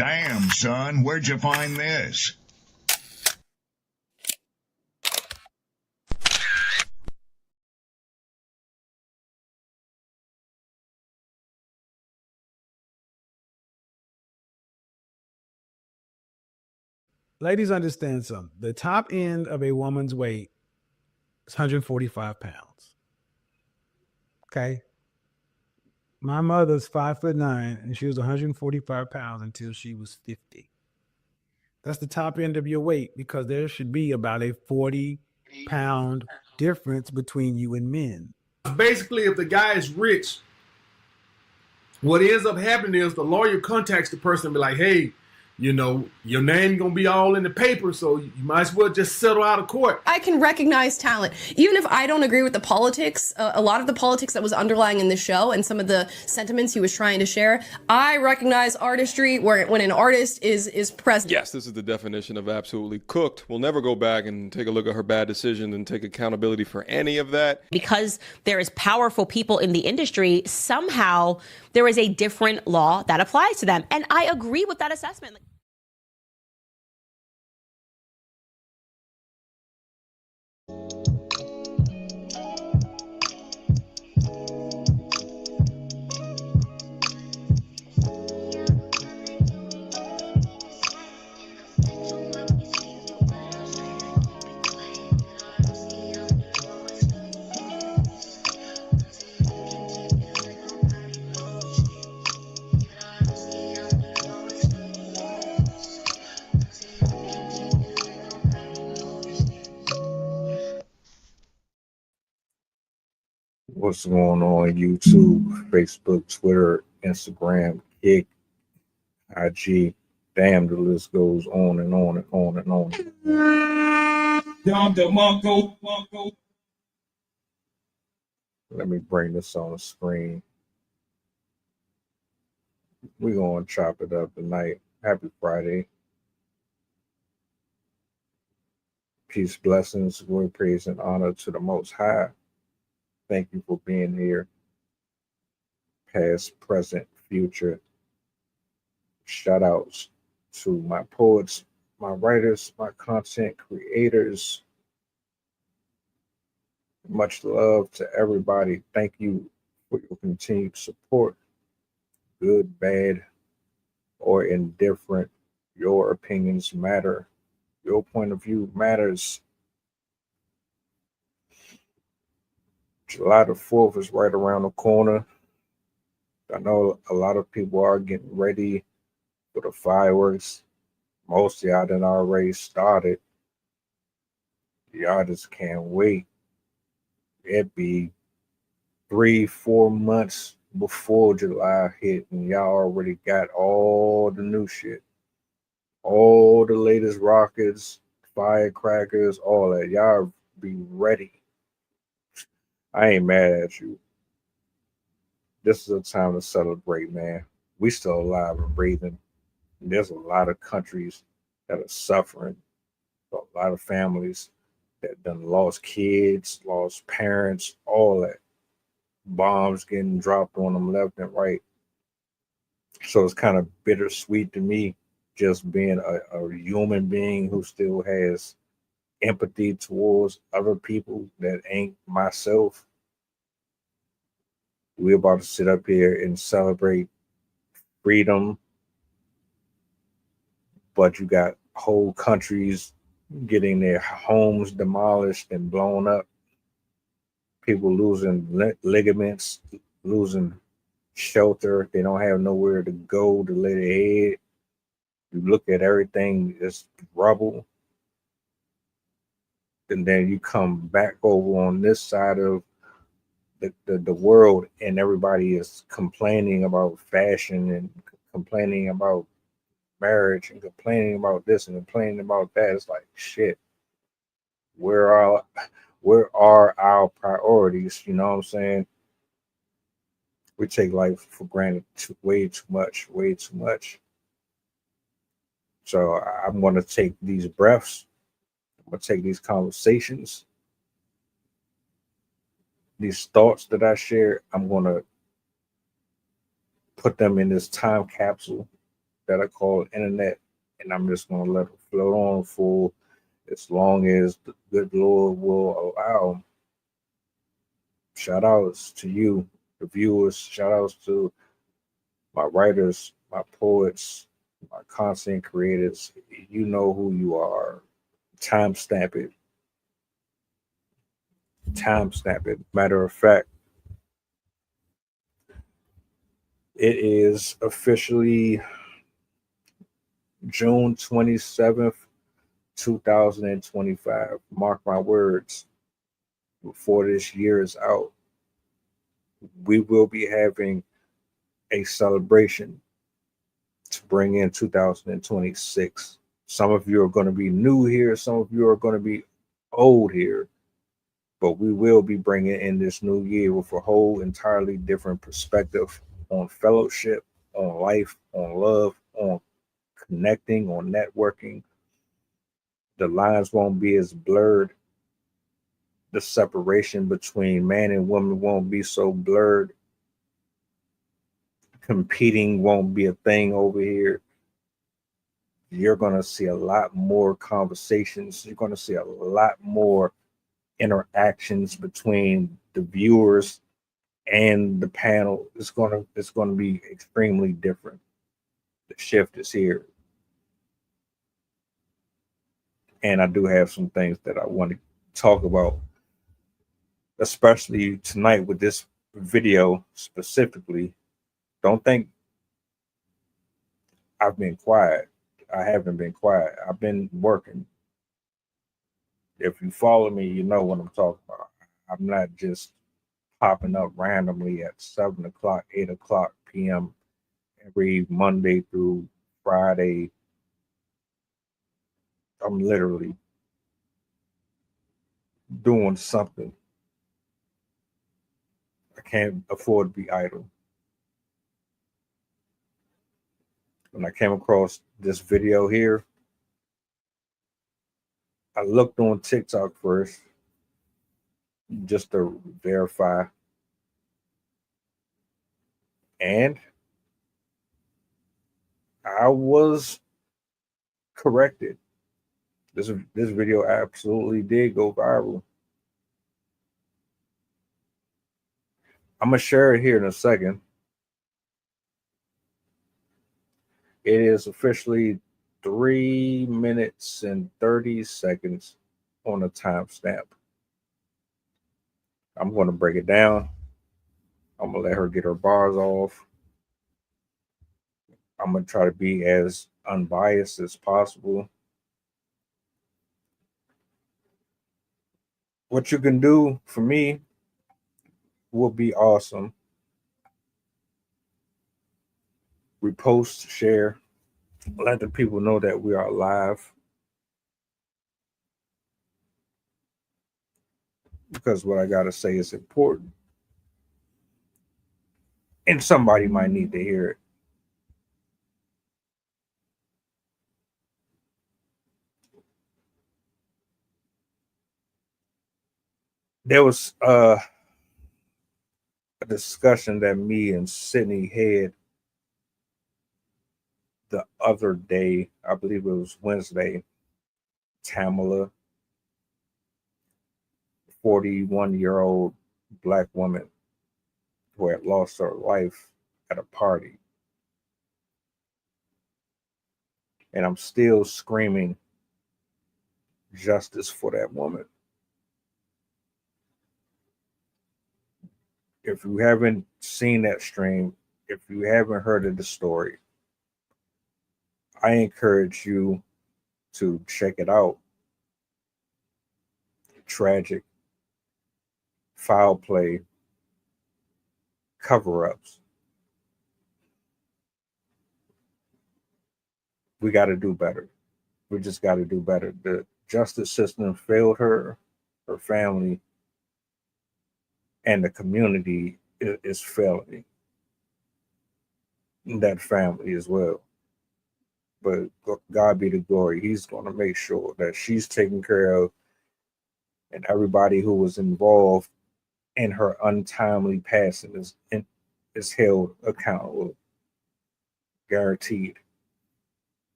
Damn, son, where'd you find this? Ladies, understand something. The top end of a woman's weight is 145 pounds. Okay. My mother's 5'9", and she was 145 pounds until she was 50. That's the top end of your weight, because there should be about a 40-pound difference between you and men. Basically, if the guy is rich, what ends up happening is the lawyer contacts the person and be like, hey, you know, your name gonna be all in the paper, so you might as well just settle out of court. I can recognize talent. Even if I don't agree with the politics, a lot of the politics that was underlying in the show and some of the sentiments he was trying to share, I recognize artistry when an artist is present. Yes, this is the definition of absolutely cooked. We'll never go back and take a look at her bad decision and take accountability for any of that. Because there is powerful people in the industry, somehow there is a different law that applies to them. And I agree with that assessment. What's going on YouTube, Facebook, Twitter, Instagram, Tik, IG? Damn, the list goes on and on and on and on. Let me bring this on the screen. We're going to chop it up tonight. Happy Friday. Peace, blessings, glory, praise, and honor to the Most High. Thank you for being here. Past, present, future. Shout outs to my poets, my writers, my content creators. Much love to everybody. Thank you for your continued support. Good, bad, or indifferent. Your opinions matter. Your point of view matters. July the 4th is right around the corner. I know a lot of people are getting ready for the fireworks. Most of y'all done already started. Y'all just can't wait. It'd be 3-4 months before July hit, and y'all already got all the new shit. All the latest rockets, firecrackers, all that. Y'all be ready. I ain't mad at you. This is a time to celebrate, man. We still alive and breathing. And there's a lot of countries that are suffering. A lot of families that done lost kids, lost parents, all that. Bombs getting dropped on them left and right. So it's kind of bittersweet to me, just being a human being who still has empathy towards other people that ain't myself. We're about to sit up here and celebrate freedom, but you got whole countries getting their homes demolished and blown up. People losing ligaments, losing shelter. They don't have nowhere to go to lay their head. You look at everything, it's rubble. And then you come back over on this side of the world, and everybody is complaining about fashion and complaining about marriage and complaining about this and complaining about that. It's like, shit, where are our priorities? You know what I'm saying? We take life for granted way too much. So I'm going to take these breaths. I'm going to take these conversations, these thoughts that I share. I'm going to put them in this time capsule that I call internet, and I'm just gonna let it float on for as long as the good Lord will allow. Shout outs to you, the viewers. Shout outs to my writers, my poets, my content creators. You know who you are. Timestamp it. Timestamp it. Matter of fact, it is officially June 27th, 2025. Mark my words, before this year is out, we will be having a celebration to bring in 2026. Some of you are going to be new here, some of you are going to be old here, but we will be bringing in this new year with a whole entirely different perspective on fellowship, on life, on love, on connecting, on networking. The lines won't be as blurred. The separation between man and woman won't be so blurred. Competing won't be a thing over here. You're going to see a lot more conversations. You're going to see a lot more interactions between the viewers and the panel. It's going to be extremely different. The shift is here. And I do have some things that I want to talk about, especially tonight with this video specifically. Don't think I've been quiet. I haven't been quiet. I've been working. If you follow me, you know what I'm talking about. I'm not just popping up randomly at 7 o'clock, 8 o'clock p.m. every Monday through Friday. I'm literally doing something. I can't afford to be idle. When I came across this video here, I looked on TikTok first just to verify. And I was corrected. This video absolutely did go viral. I'm going to share it here in a second. It is officially 3 minutes and 30 seconds on a timestamp. I'm going to break it down. I'm going to let her get her bars off. I'm going to try to be as unbiased as possible. What you can do for me will be awesome. Repost, share, let the people know that we are live. Because what I got to say is important. And somebody might need to hear it. There was a discussion that me and Sydney had the other day. I believe it was Wednesday. Tamala, 41-year-old Black woman who had lost her life at a party. And I'm still screaming justice for that woman. If you haven't seen that stream, if you haven't heard of the story, I encourage you to check it out. Tragic, foul play, cover-ups. We got to do better. We just got to do better. The justice system failed her, her family, and the community is failing that family as well. But God be the glory. He's going to make sure that she's taken care of, and everybody who was involved in her untimely passing is held accountable, guaranteed.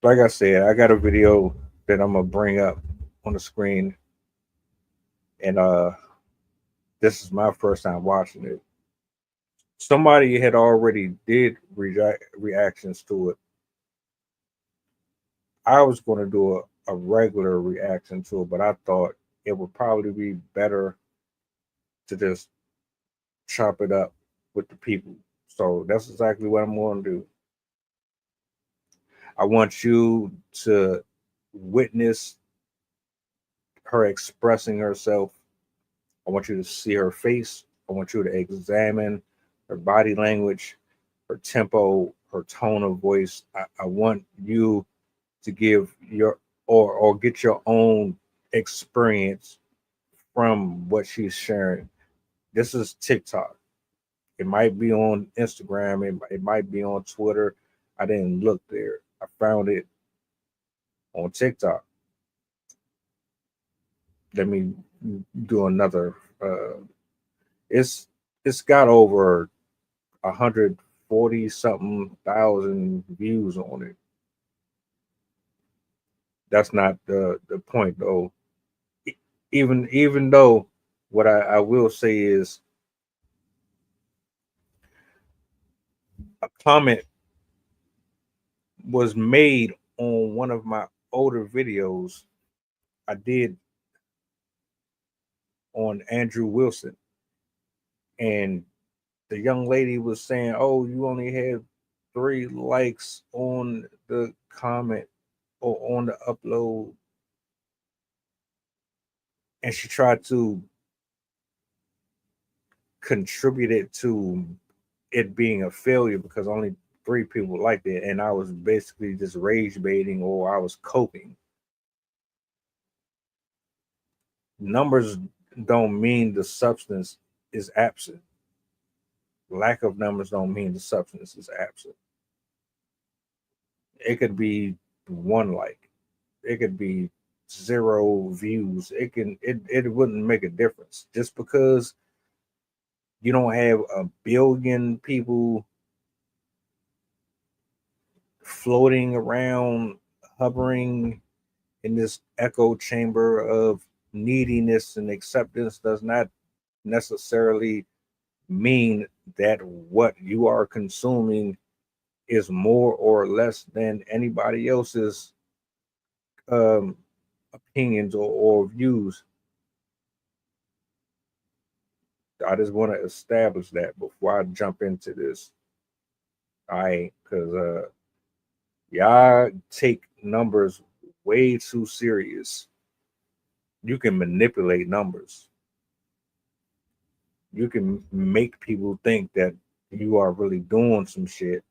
like I said, I got a video that I'm gonna bring up on the screen, and this is my first time watching it. Somebody had already did reactions to it. I was going to do a regular reaction to it, but I thought it would probably be better to just chop it up with the people. So that's exactly what I'm going to do. I want you to witness her expressing herself. I want you to see her face. I want you to examine her body language, her tempo, her tone of voice. I want you to give your or get your own experience from what she's sharing. This is TikTok. It might be on Instagram. It might be on Twitter. I didn't look there. I found it on TikTok. Let me do another. It's it's got over 140 something thousand views on it. That's not the point though. Even though what I will say is a comment was made on one of my older videos I did on Andrew Wilson, and the young lady was saying, "Oh, you only had 3 likes on the comment or on the upload," and she tried to contribute it to it being a failure because only 3 people liked it, and I was basically just rage baiting or I was coping. Numbers don't mean the substance is absent. Lack of numbers don't mean the substance is absent. It could be 1 like, it could be 0 views. It wouldn't make a difference just because you don't have a billion people floating around, hovering in this echo chamber of neediness and acceptance does not necessarily mean that what you are consuming is more or less than anybody else's um, opinions or views. I just want to establish that before I jump into this. All right, because y'all take numbers way too serious. You can manipulate numbers. You can make people think that you are really doing some shit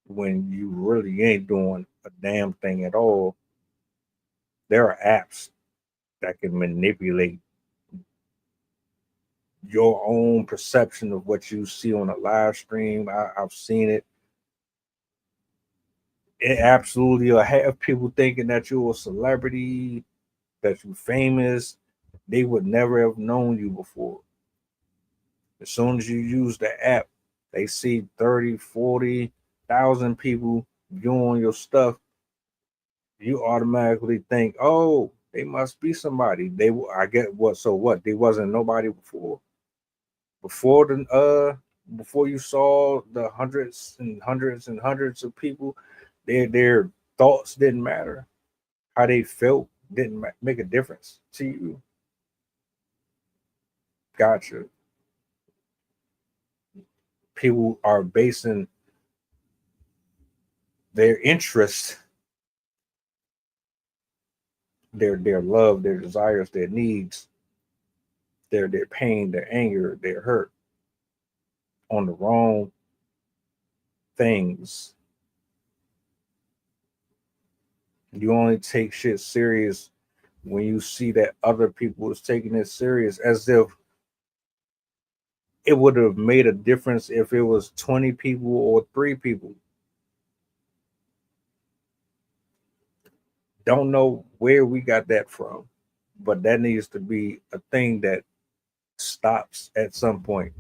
when you really ain't doing a damn thing at all. There are apps that can manipulate your own perception of what you see on a live stream. I've seen it. It absolutely will have people thinking that you're a celebrity, that you're famous. They would never have known you before. As soon as you use the app, they see 30, 40,000 people viewing your stuff. You automatically think, oh, they must be somebody. I get what, so what? They wasn't nobody before. Before you saw the hundreds and hundreds and hundreds of people, their thoughts didn't matter. How they felt didn't make a difference to you. Gotcha. People are basing their interest, their love, their desires, their needs, their pain, their anger, their hurt on the wrong things. You only take shit serious when you see that other people is taking it serious, as if it would have made a difference if it was 20 people or 3 people. Don't know where we got that from, but that needs to be a thing that stops at some point.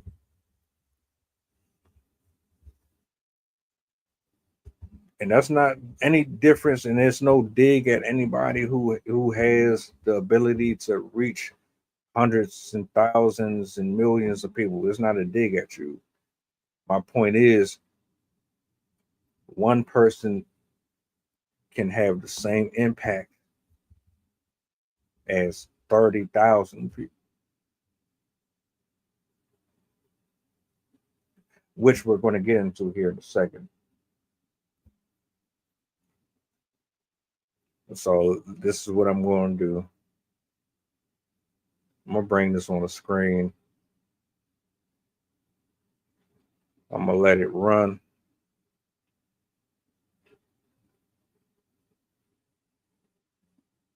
And that's not any difference, and there's no dig at anybody who has the ability to reach hundreds and thousands and millions of people. It's not a dig at you. My point is, one person can have the same impact as 30,000 people, which we're going to get into here in a second. So this is what I'm going to do. I'm going to bring this on the screen. I'm going to let it run.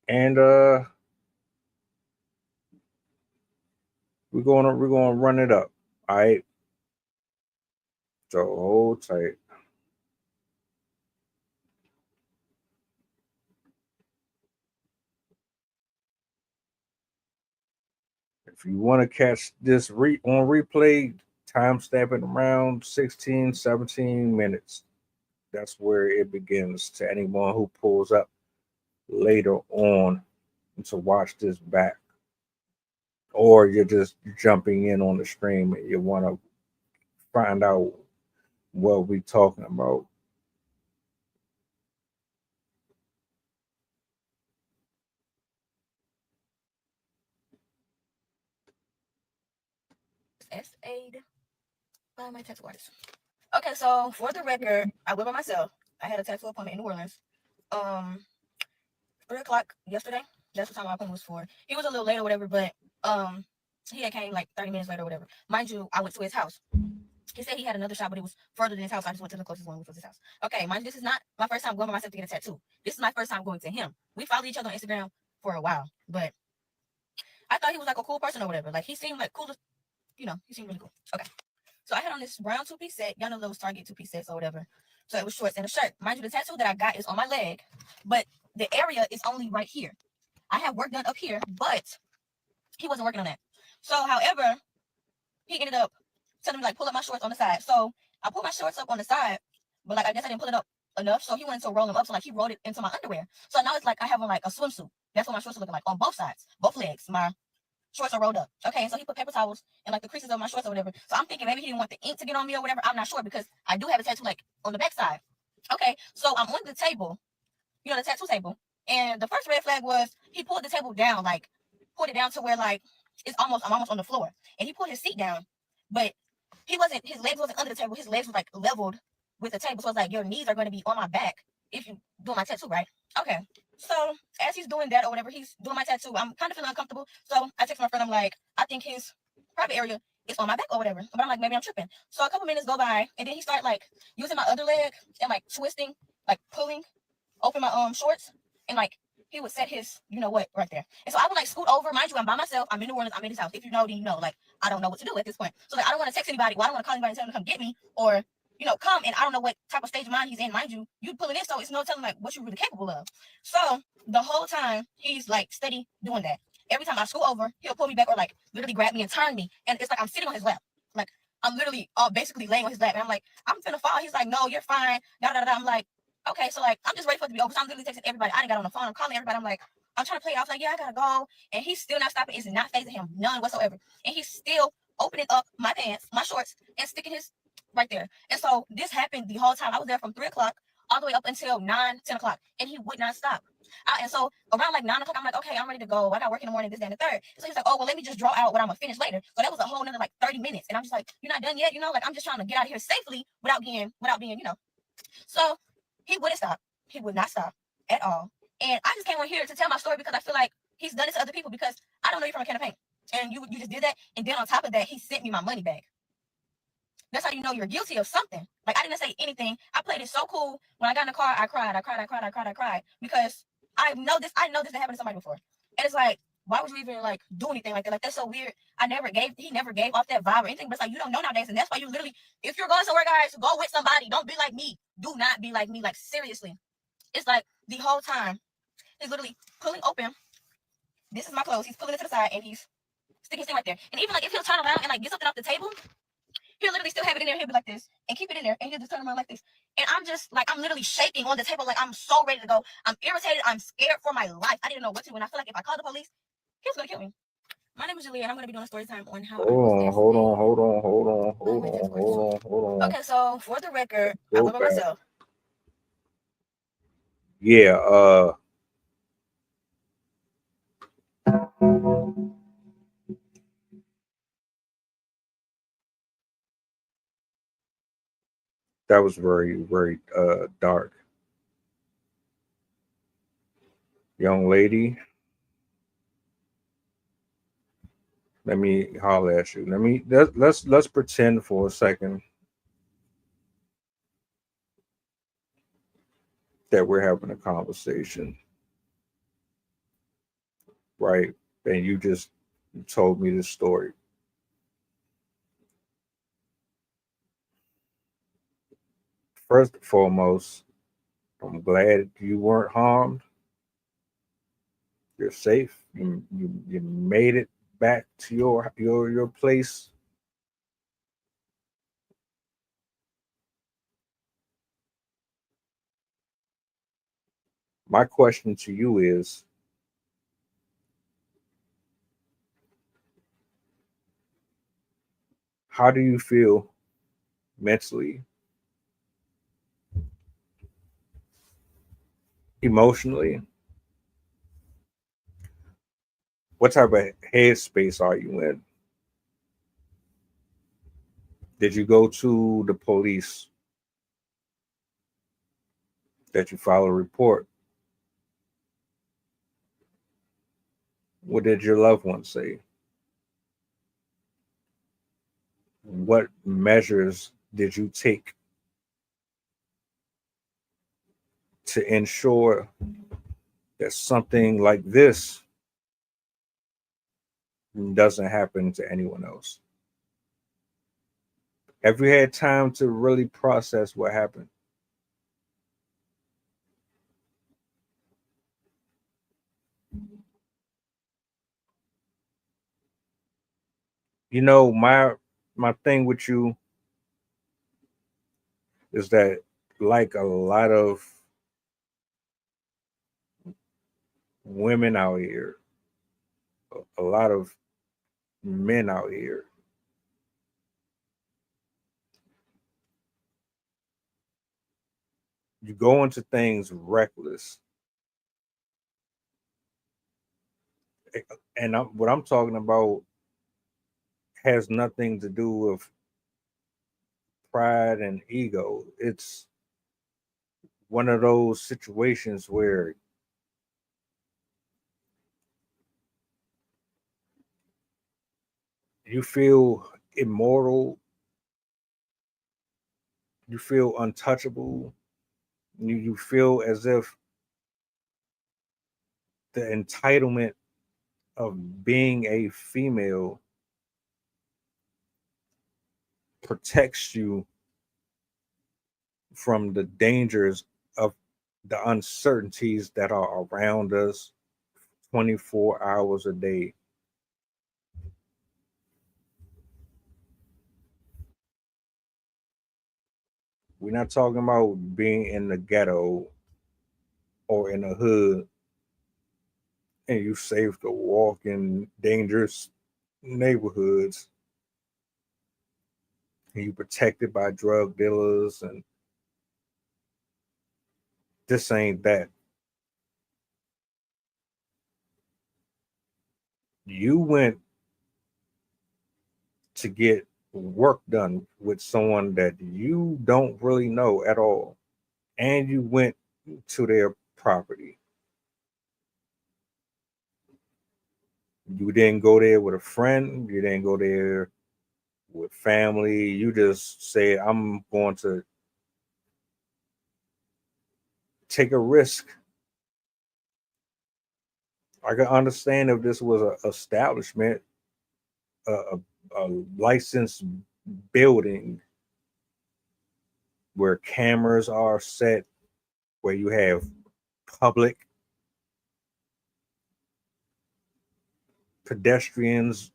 And we're going to run it up. All right. So hold tight. If you want to catch this on replay, timestamping around 16, 17 minutes. That's where it begins to anyone who pulls up later on to watch this back. Or you're just jumping in on the stream and you want to find out what we're talking about. S-Aid by my tattoo artist. Okay, so for the record, I went by myself. I had a tattoo appointment in New Orleans. 3 o'clock yesterday. That's what time my appointment was for. He was a little late or whatever, but he had came like 30 minutes later or whatever. Mind you, I went to his house. He said he had another shop, but it was further than his house. I just went to the closest one, which was his house. Okay, mind you, this is not my first time going by myself to get a tattoo. This is my first time going to him. We followed each other on Instagram for a while, but I thought he was like a cool person or whatever. Like he seemed like cool, he seemed really cool. Okay. So I had on this brown two-piece set. Y'all know those Target two-piece sets or whatever. So it was shorts and a shirt. Mind you, the tattoo that I got is on my leg, but the area is only right here. I have work done up here, but he wasn't working on that. So, however, he ended up telling me, like, pull up my shorts on the side. So I pulled my shorts up on the side, but, like, I guess I didn't pull it up enough. So he wanted to roll them up. So, like, he rolled it into my underwear. So now it's like I have on, like, a swimsuit. That's what my shorts are looking like on both sides, both legs. My shorts are rolled up. Okay, and so he put paper towels in like the creases of my shorts or whatever. So I'm thinking maybe he didn't want the ink to get on me or whatever. I'm not sure because I do have a tattoo like on the back side. Okay, so I'm on the table, the tattoo table. And the first red flag was he pulled the table down, like pulled it down to where like I'm almost on the floor. And he pulled his seat down, but his legs wasn't under the table. His legs was like leveled with the table. So it's like your knees are going to be on my back if you do my tattoo, right? Okay. So as he's doing that or whatever, he's doing my tattoo, I'm kind of feeling uncomfortable. So I text my friend, I'm like, I think his private area is on my back or whatever. But I'm like, maybe I'm tripping. So a couple minutes go by, and then he started like using my other leg and like twisting, like pulling open my shorts, and like he would set his, right there. And so I would like scoot over. Mind you, I'm by myself. I'm in New Orleans. I'm in his house. If you know, then you know. Like I don't know what to do at this point. So like I don't want to text anybody. Well, I don't want to call anybody and tell them to come get me or come, and I don't know what type of stage of mind he's in. Mind you, you pulling in, so it's no telling like what you're really capable of. So the whole time he's like steady doing that. Every time I scoot over, he'll pull me back or like literally grab me and turn me, and it's like I'm sitting on his lap, like I'm literally basically laying on his lap, and I'm like, I'm finna fall. He's like, no, you're fine. I'm like, okay, so like I'm just ready for it to be over. So I'm literally texting everybody. I didn't got on the phone. I'm calling everybody. I'm like, I'm trying to play it. I was like, yeah, I gotta go, and he's still not stopping. It's not phasing him none whatsoever, and he's still opening up my pants, my shorts, and sticking his right there. And so this happened the whole time. I was there from 3 o'clock all the way up until 9, 10 o'clock, and he would not stop. And so around like 9 o'clock, I'm like, okay, I'm ready to go. I got work in the morning, this, that, and the third. So he's like, oh, well, let me just draw out what I'm gonna finish later. So that was a whole another like 30 minutes. And I'm just like, you're not done yet, like I'm just trying to get out of here safely without being, So he wouldn't stop. He would not stop at all. And I just came on here to tell my story because I feel like he's done this to other people because I don't know you from a can of paint. And you just did that. And then on top of that, he sent me my money back. That's how you know you're guilty of something. Like, I didn't say anything. I played it so cool. When I got in the car, I cried because I know this happened to somebody before. And it's like, why would you even like do anything like that? Like, that's so weird. He never gave off that vibe or anything. But it's like, you don't know nowadays. And that's why you literally, if you're going somewhere, guys, go with somebody. Don't be like me. Do not be like me. Like, seriously. It's like the whole time he's literally pulling open. This is my clothes. He's pulling it to the side and he's sticking his thing right there. And even like if he'll turn around and like get something off the table, He'll literally still have it in there. He'll be like this and keep it in there, and he'll just turn around like this. And I'm just like, I'm literally shaking on the table, like I'm so ready to go. I'm irritated. I'm scared for my life. I didn't know what to do, and I feel like if I call the police, he's gonna kill me. My name is Julia, and I'm gonna be doing a story time on how. Hold on. Okay, so for the record, I Go live by back. myself. Yeah, that was very, very dark. Young lady, let me holler at you. Let's pretend for a second that we're having a conversation, right? And you just told me this story. First and foremost, I'm glad you weren't harmed. You're safe. You made it back to your place. My question to you is, how do you feel mentally, emotionally? What type of headspace are you in? Did you go to the police? Did you file a report? What did your loved ones say? What measures did you take to ensure that something like this doesn't happen to anyone else? Have you had time to really process what happened? You know, my thing with you is that, like a lot of women out here, a lot of men out here, you go into things reckless. And what I'm talking about has nothing to do with pride and ego. It's one of those situations where you feel immortal, you feel untouchable, you feel as if the entitlement of being a female protects you from the dangers of the uncertainties that are around us 24 hours a day. We're not talking about being in the ghetto or in the hood and you safe to walk in dangerous neighborhoods and you protected by drug dealers, and this ain't that. You went to get work done with someone that you don't really know at all, and you went to their property. You didn't go there with a friend, you didn't go there with family. You just said, I'm going to take a risk. I can understand if this was an establishment, a licensed building where cameras are set, where you have public pedestrians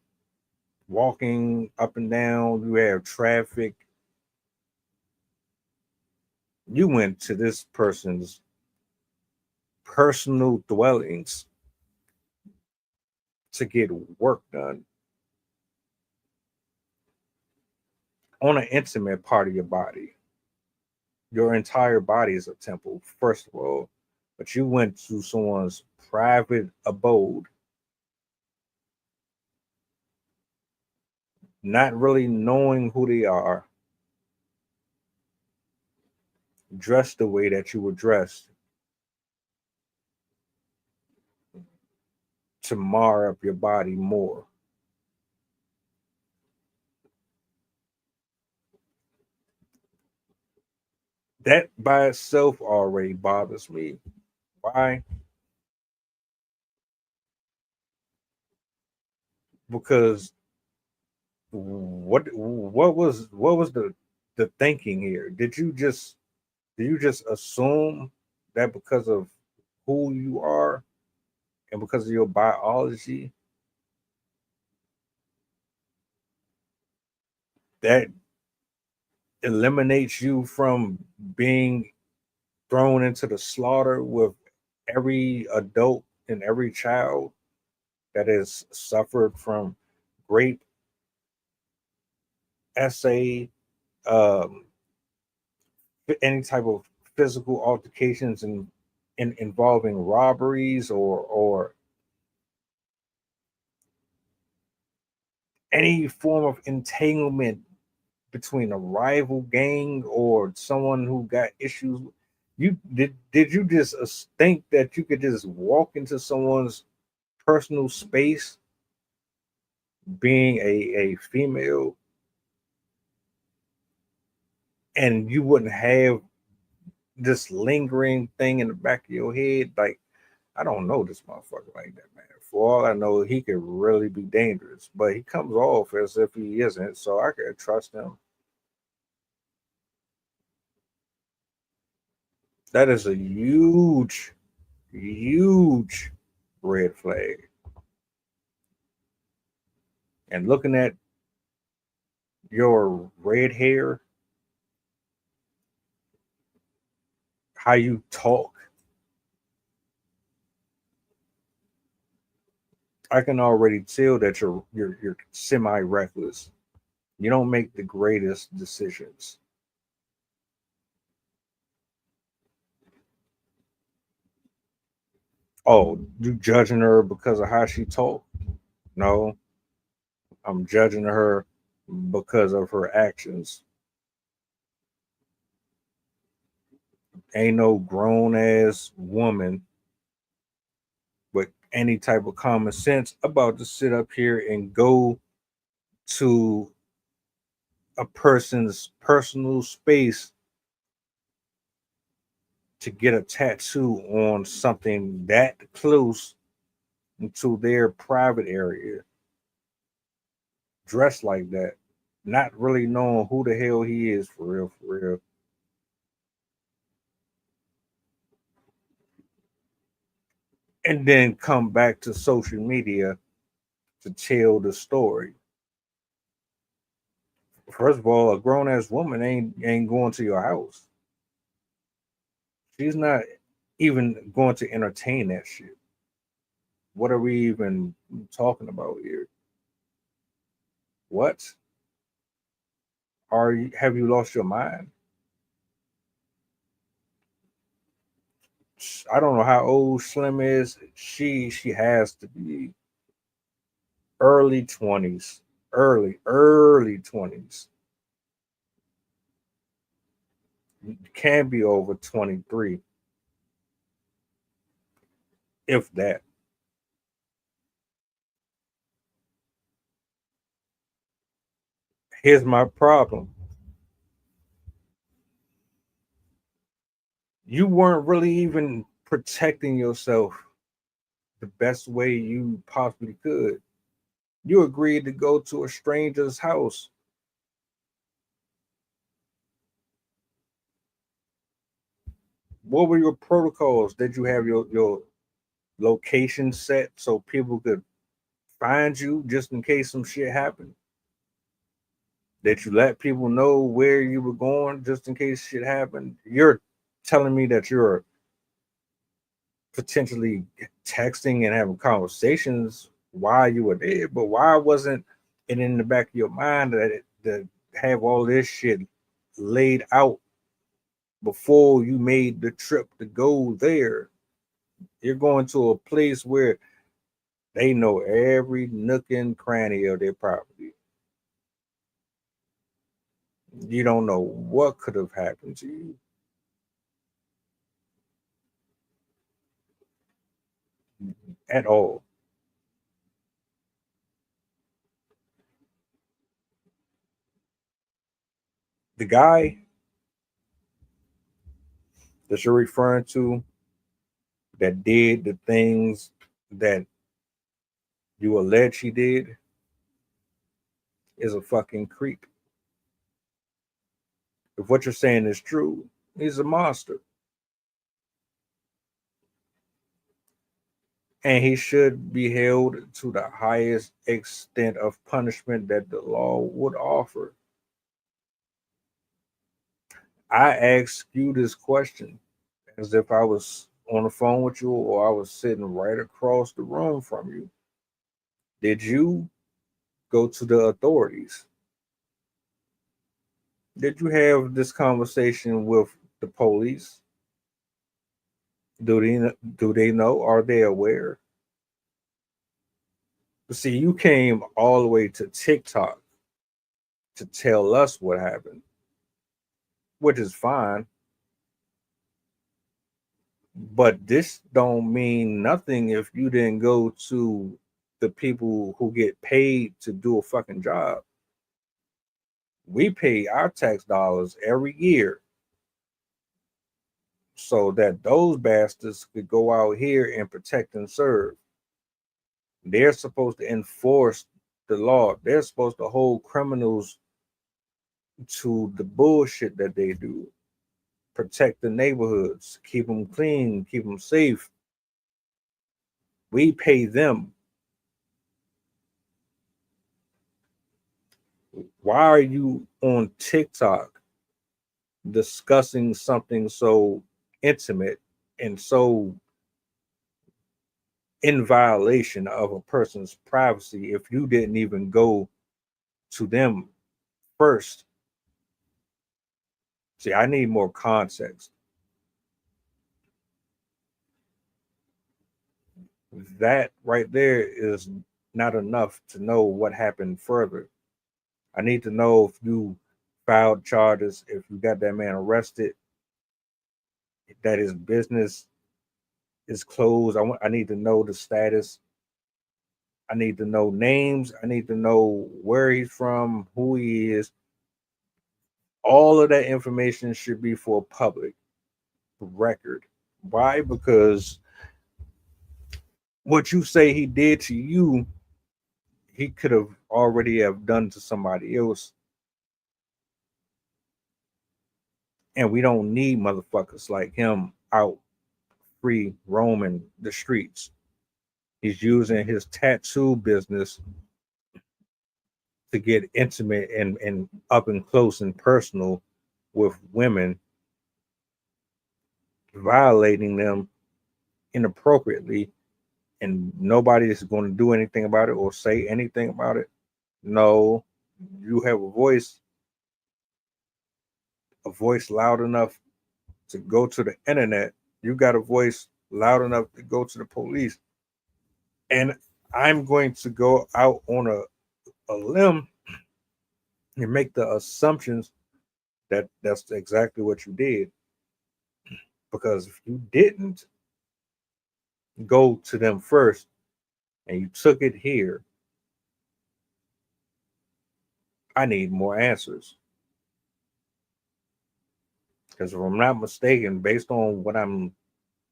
walking up and down, you have traffic. You went to this person's personal dwellings to get work done on an intimate part of your body. Your entire body is a temple, first of all, but you went to someone's private abode, not really knowing who they are, dressed the way that you were dressed to mar up your body more. That by itself already bothers me. Why? Because what was the thinking here? Did you just assume that because of who you are and because of your biology that eliminates you from being thrown into the slaughter with every adult and every child that has suffered from rape, SA, um, any type of physical altercations and involving robberies or any form of entanglement between a rival gang or someone who got issues. Did you just think that you could just walk into someone's personal space being a female and you wouldn't have this lingering thing in the back of your head? Like, I don't know this motherfucker like that, man. For all I know, he could really be dangerous, but he comes off as if he isn't, so I could trust him. That is a huge, huge red flag. And looking at your red hair, how you talk, I can already tell that you're semi reckless. You don't make the greatest decisions. Oh, you judging her because of how she talk? No, I'm judging her because of her actions. Ain't no grown ass woman with any type of common sense about to sit up here and go to a person's personal space to get a tattoo on something that close to their private area, dressed like that, not really knowing who the hell he is for real, for real. And then come back to social media to tell the story. First of all, a grown ass woman ain't going to your house. She's not even going to entertain that shit. What are we even talking about here? What are you? Have you lost your mind? I don't know how old Slim is. She has to be early 20s, early 20s. Can be over 23, if that. Here's my problem. You weren't really even protecting yourself the best way you possibly could. You agreed to go to a stranger's house. What were your protocols? Did you have your location set so people could find you just in case some shit happened? That you let people know where you were going just in case shit happened? You're telling me that you're potentially texting and having conversations while you were there, but why wasn't it in the back of your mind that have all this shit laid out before you made the trip to go there? You're going to a place where they know every nook and cranny of their property. You don't know what could have happened to you. At all. The guy that you're referring to that did the things that you allege he did is a fucking creep. If what you're saying is true, he's a monster. And he should be held to the highest extent of punishment that the law would offer. I asked you this question as if I was on the phone with you or I was sitting right across the room from you. Did you go to the authorities? Did you have this conversation with the police? Do they know? Are they aware? See, you came all the way to TikTok to tell us what happened, which is fine. But this don't mean nothing if you didn't go to the people who get paid to do a fucking job. We pay our tax dollars every year so that those bastards could go out here and protect and serve. They're supposed to enforce the law. They're supposed to hold criminals to the bullshit that they do. Protect the neighborhoods, keep them clean, keep them safe. We pay them. Why are you on TikTok discussing something so intimate and so in violation of a person's privacy if you didn't even go to them first? See, I need more context. That right there is not enough to know what happened further. I need to know if you filed charges, if you got that man arrested, that his business is closed. I need to know the status. I need to know names. I need to know where he's from, who he is. All of that information should be for public record. Why? Because what you say he did to you, he could have already have done to somebody else. And we don't need motherfuckers like him out free roaming the streets. He's using his tattoo business to get intimate and up and close and personal with women, violating them inappropriately, and nobody is going to do anything about it or say anything about it. No, you have a voice loud enough to go to the internet. You got a voice loud enough to go to the police. And I'm going to go out on a limb and make the assumptions that that's exactly what you did. Because if you didn't go to them first and you took it here, I need more answers. Because if I'm not mistaken, based on what I'm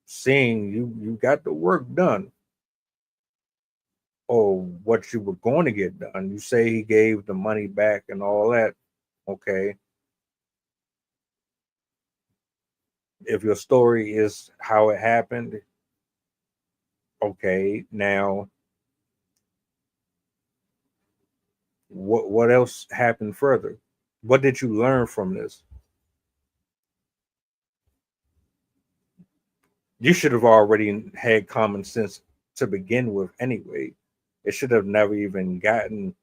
seeing, you got the work done. Or what you were going to get done. You say he gave the money back and all that. Okay. If your story is how it happened, okay, now What else happened further? What did you learn from this? You should have already had common sense to begin with anyway. It should have never even gotten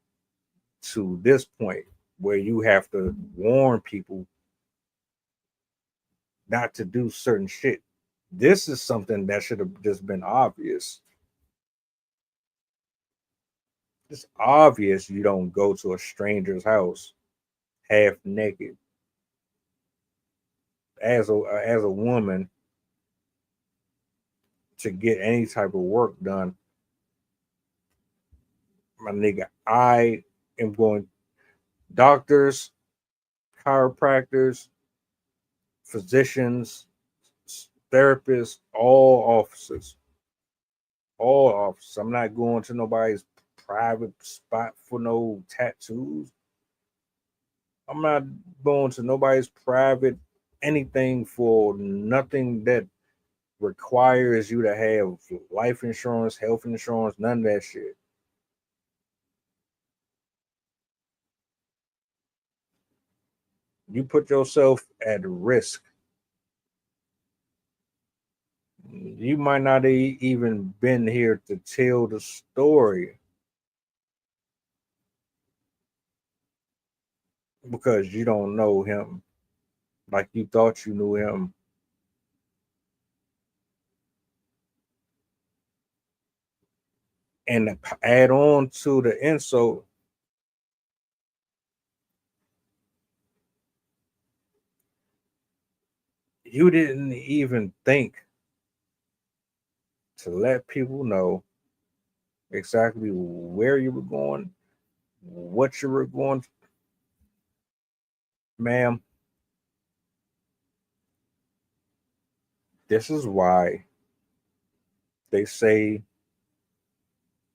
to this point where you have to warn people not to do certain shit. This is something that should have just been obvious. It's obvious you don't go to a stranger's house half naked as a woman to get any type of work done. My nigga, I am going doctors, chiropractors, physicians, therapists, all offices. All offices. I'm not going to nobody's private spot for no tattoos. I'm not going to nobody's private anything for nothing that requires you to have life insurance, health insurance, none of that shit. You put yourself at risk. You might not even been here to tell the story because you don't know him like you thought you knew him. And to add on to the insult, you didn't even think to let people know exactly where you were going, what you were going. Ma'am, this is why they say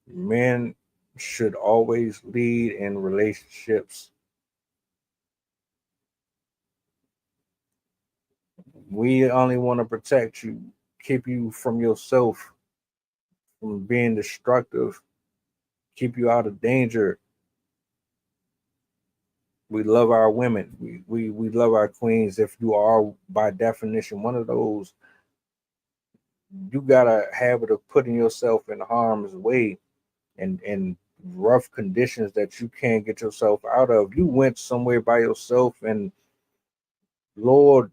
men should always lead in relationships. We only want to protect you, keep you from yourself, from being destructive, keep you out of danger. We love our women. We love our queens. If you are by definition one of those, you got a habit of putting yourself in harm's way and rough conditions that you can't get yourself out of. You went somewhere by yourself and Lord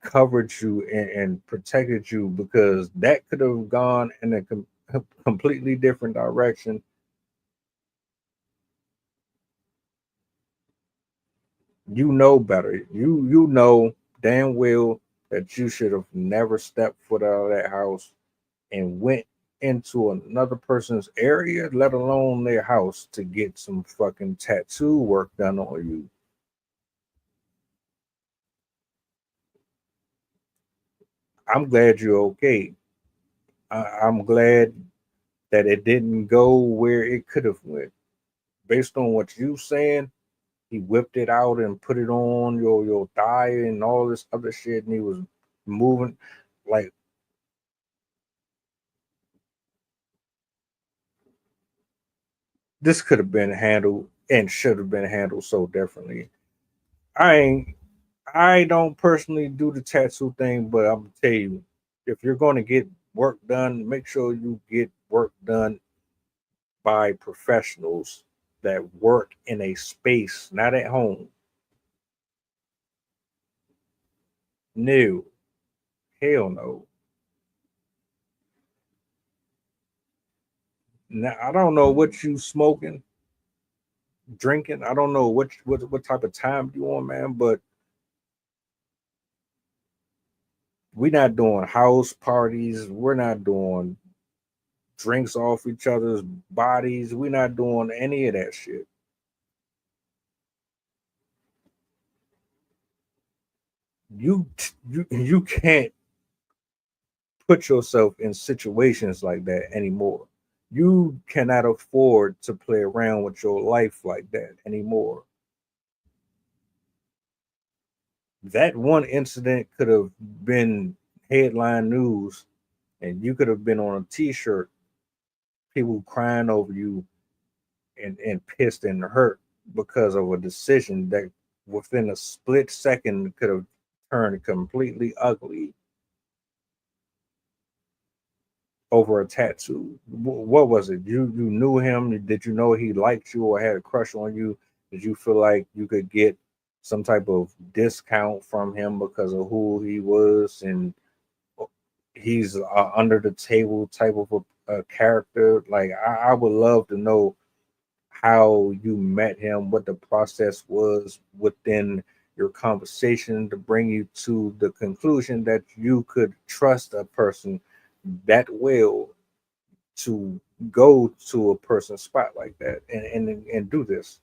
covered you and protected you because that could have gone in a completely different direction. You know better. You know damn well that you should have never stepped foot out of that house and went into another person's area, let alone their house, to get some fucking tattoo work done on you. I'm glad you're okay. I'm glad that it didn't go where it could have went. Based on what you saying, he whipped it out and put it on your thigh and all this other shit, and he was moving like this could have been handled and should have been handled so differently. I ain't I don't personally do the tattoo thing, but I'm gonna tell you, if you're gonna get work done, make sure you get work done by professionals that work in a space, not at home. No, hell no. Now I don't know what you smoking, drinking. I don't know what type of time you on, man. But we're not doing house parties. We're not doing drinks off each other's bodies. We're not doing any of that shit. You can't put yourself in situations like that anymore. You cannot afford to play around with your life like that anymore. That one incident could have been headline news and you could have been on a t-shirt, people crying over you and pissed and hurt because of a decision that within a split second could have turned completely ugly over a tattoo. What was it? You knew him? Did you know he liked you or had a crush on you? Did you feel like you could get some type of discount from him because of who he was and he's under the table type of a character? Like I would love to know how you met him, what the process was within your conversation to bring you to the conclusion that you could trust a person that well to go to a person's spot like that and do this.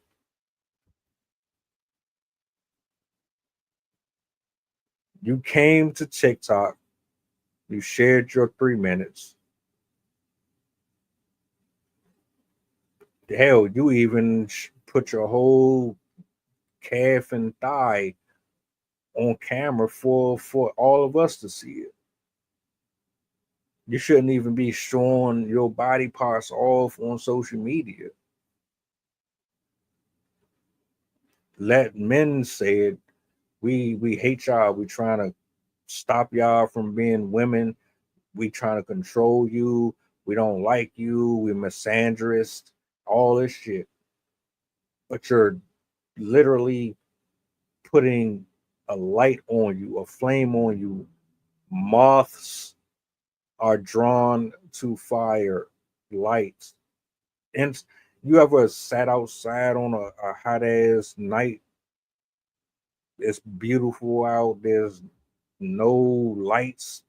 You came to TikTok, you shared your 3 minutes. Hell, you even put your whole calf and thigh on camera for all of us to see it. You shouldn't even be showing your body parts off on social media. Let men say it. We hate y'all. We trying to stop y'all from being women. We trying to control you. We don't like you. We misandrist. All this shit. But you're literally putting a light on you, a flame on you. Moths are drawn to fire, lights. And you ever sat outside on a hot ass night? It's beautiful out. There's no lights.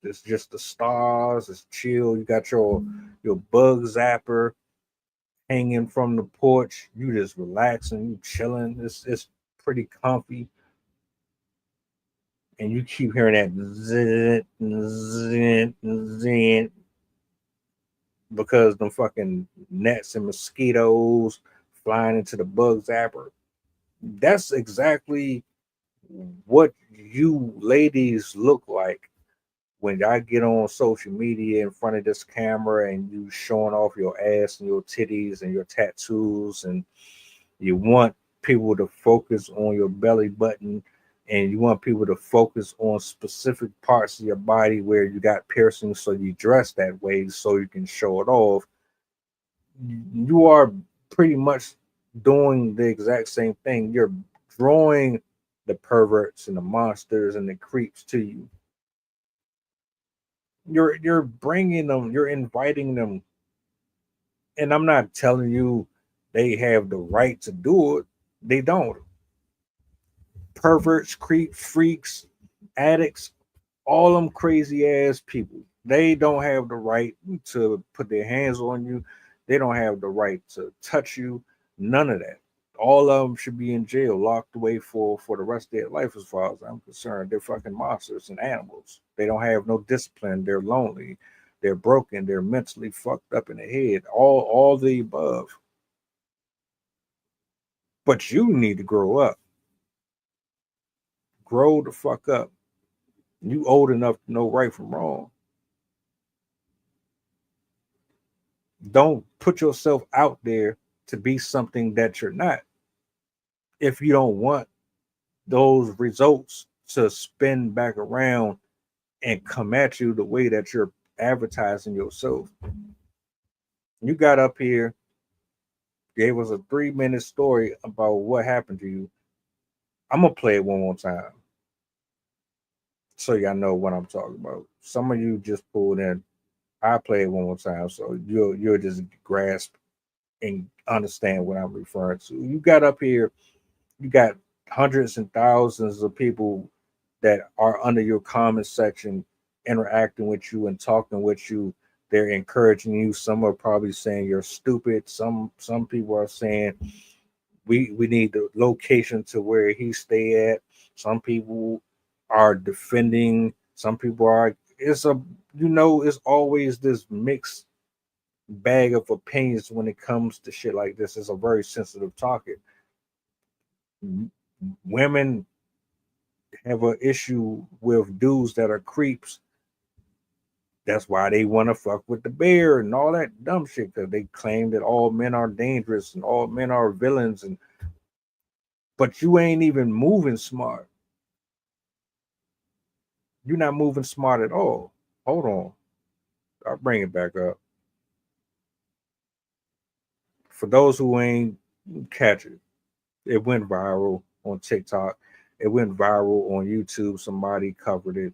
It's just the stars. It's chill. You got your bug zapper hanging from the porch. You just relaxing. You chilling. It's pretty comfy. And you keep hearing that zit, zit, zit, because the fucking gnats and mosquitoes flying into the bug zapper. That's exactly what you ladies look like when y'all get on social media in front of this camera and you showing off your ass and your titties and your tattoos, and you want people to focus on your belly button and you want people to focus on specific parts of your body where you got piercings, so you dress that way so you can show it off. You are pretty much doing the exact same thing. You're drawing the perverts and the monsters and the creeps to you. You're bringing them, you're inviting them. And I'm not telling you they have the right to do it. They don't. Perverts, creeps, freaks, addicts, all them crazy ass people. They don't have the right to put their hands on you. They don't have the right to touch you. None of that. All of them should be in jail, locked away for the rest of their life, as far as I'm concerned. They're fucking monsters and animals. They don't have no discipline. They're lonely. They're broken. They're mentally fucked up in the head. All the above. But you need to grow up. Grow the fuck up. You old enough to know right from wrong. Don't put yourself out there to be something that you're not. If you don't want those results to spin back around and come at you the way that you're advertising yourself. You got up here, gave us a 3-minute story about what happened to you. I'm gonna play it one more time so y'all know what I'm talking about. Some of you just pulled in. I play it one more time so you'll just grasp and understand what I'm referring to. You got up here, you got hundreds and thousands of people that are under your comment section interacting with you and talking with you. They're encouraging you. Some are probably saying you're stupid. Some people are saying we need the location to where he stay at. Some people are defending. Some people are. It's it's always this mixed bag of opinions when it comes to shit like this. It's a very sensitive topic. Women have an issue with dudes that are creeps That's why they want to fuck with the bear and all that dumb shit, because they claim that all men are dangerous and all men are villains, and but you ain't even moving smart. You're not moving smart at all. Hold on. I'll bring it back up. For those who ain't catch it, it went viral on TikTok. It went viral on YouTube. Somebody covered it.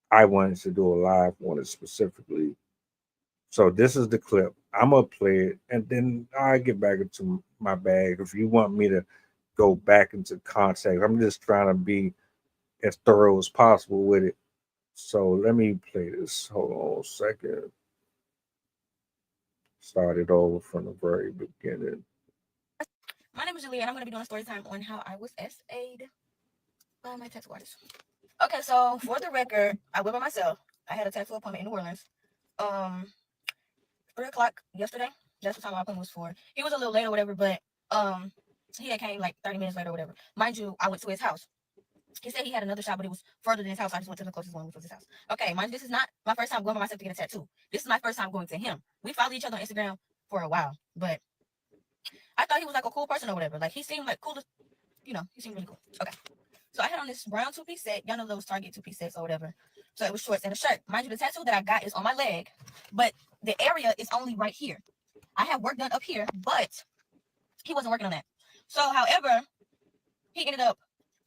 I wanted to do a live on it specifically. So this is the clip. I'm gonna play it, and then I get back into my bag. If you want me to go back into context, I'm just trying to be as thorough as possible with it. So let me play this. Hold on a second. Start it over from the very beginning. My name is Julia, and I'm going to be doing a story time on how I was SA'd by my tattoo artist. Okay, so for the record, I went by myself. I had a tattoo appointment in New Orleans. 3 o'clock yesterday. That's what time my appointment was for. He was a little late or whatever, but he had came like 30 minutes later or whatever. Mind you, I went to his house. He said he had another shop, but it was further than his house. I just went to the closest one, which was his house. Okay, mind you, this is not my first time going by myself to get a tattoo. This is my first time going to him. We followed each other on Instagram for a while, but I thought he was like a cool person or whatever. Like he seemed like cool to, he seemed really cool. Okay. So I had on this brown 2-piece set. Y'all know those Target 2-piece sets or whatever. So it was shorts and a shirt. Mind you, the tattoo that I got is on my leg, but the area is only right here. I have work done up here, but he wasn't working on that. So, however, he ended up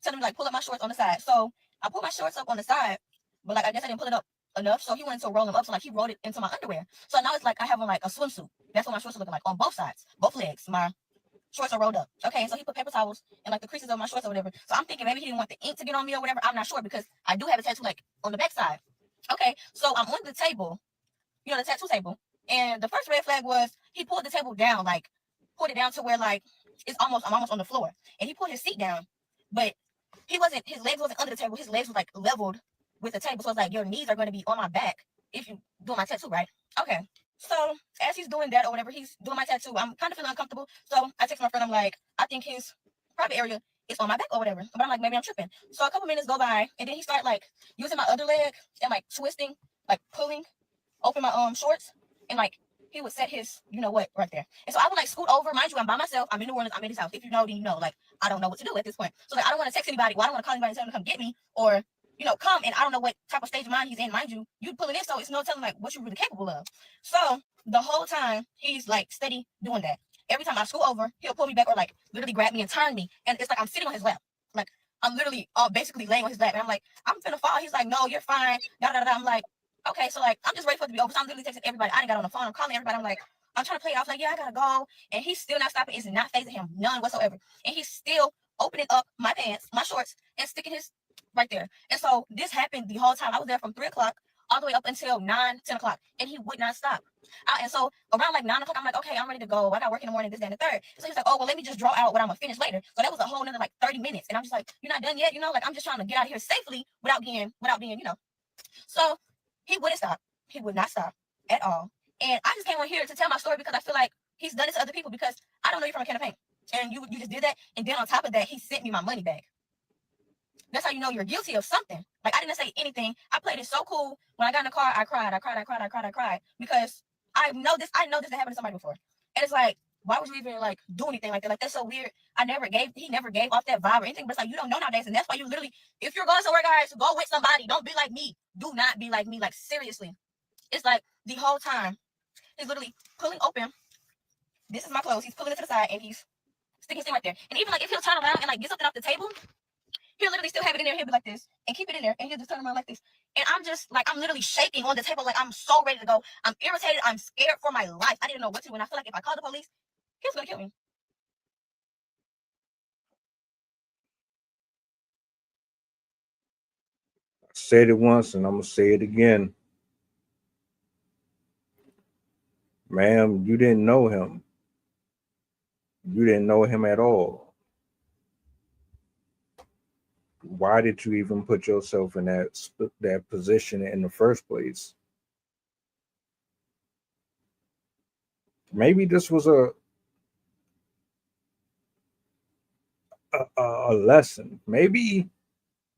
telling me like pull up my shorts on the side. So I put my shorts up on the side, but like I guess I didn't pull it up enough. So he wanted to roll them up. So like he rolled it into my underwear. So now it's like I have on like a swimsuit. That's what my shorts are looking like on both sides, both legs. My shorts are rolled up. Okay, so he put paper towels in like the creases of my shorts or whatever. So I'm thinking maybe he didn't want the ink to get on me or whatever. I'm not sure because I do have a tattoo like on the back side. Okay, so I'm on the table, the tattoo table. And the first red flag was he pulled the table down, like pulled it down to where like I'm almost on the floor. And he pulled his seat down, but his legs wasn't under the table. His legs was like leveled with the table. So it's like your knees are going to be on my back if you do my tattoo, right? Okay. So as he's doing that or whatever, he's doing my tattoo. I'm kind of feeling uncomfortable. So I text my friend. I'm like, I think his private area is on my back or whatever. But I'm like, maybe I'm tripping. So a couple minutes go by, and then he started like using my other leg and like twisting, like pulling open my shorts, and like he would set his, what, right there. And so I would like scoot over. Mind you, I'm by myself. I'm in New Orleans. I'm in his house. If you know, then you know. Like I don't know what to do at this point. So like I don't want to text anybody. Well, I don't want to call anybody and tell them to come get me or come, and I don't know what type of stage of mind he's in. Mind you, you pulling in, so it's no telling like what you're really capable of. So the whole time he's like steady doing that. Every time I scoot over, he'll pull me back or like literally grab me and turn me, and it's like I'm sitting on his lap, like I'm literally basically laying on his lap, and I'm like, I'm finna fall. He's like, no, you're fine. Da da da. I'm like, okay, so like I'm just ready for it to be over. So I'm literally texting everybody. I didn't got on the phone. I'm calling everybody. I'm like, I'm trying to play it off. Like, yeah, I gotta go, and he's still not stopping. It's not phasing him none whatsoever, and he's still opening up my pants, my shorts, and sticking his right there. And so this happened the whole time. I was there from 3 o'clock all the way up until 9, 10 o'clock, and he would not stop. And so around like 9 o'clock, I'm like, okay, I'm ready to go. I got work in the morning, this, that, and the third. So he's like, oh, well, let me just draw out what I'm gonna finish later. So that was a whole another like 30 minutes. And I'm just like, you're not done yet, like I'm just trying to get out of here safely without being, So he wouldn't stop. He would not stop at all. And I just came on here to tell my story because I feel like he's done it to other people because I don't know you from a can of paint. And you just did that. And then on top of that, he sent me my money back. That's how you know you're guilty of something. Like I didn't say anything. I played it so cool. When I got in the car, I cried because I know this happened to somebody before. And it's like, why would you even like do anything like that? Like that's so weird. He never gave off that vibe or anything. But it's like you don't know nowadays, and that's why you literally, if you're going somewhere, guys, go with somebody. Don't be like me. Do not be like me. Like seriously, it's like the whole time he's literally pulling open. This is my clothes. He's pulling it to the side and he's sticking it right there. And even like if he'll turn around and like get something off the table, he'll literally still have it in there. He'll be like this and keep it in there, and he'll just turn around like this. And I'm just like, I'm literally shaking on the table. Like I'm so ready to go. I'm irritated. I'm scared for my life. I didn't know what to do. And I feel like if I called the police, he was gonna kill me. I said it once and I'm gonna say it again. Ma'am, you didn't know him. You didn't know him at all. Why did you even put yourself in that position in the first place? Maybe this was a lesson. Maybe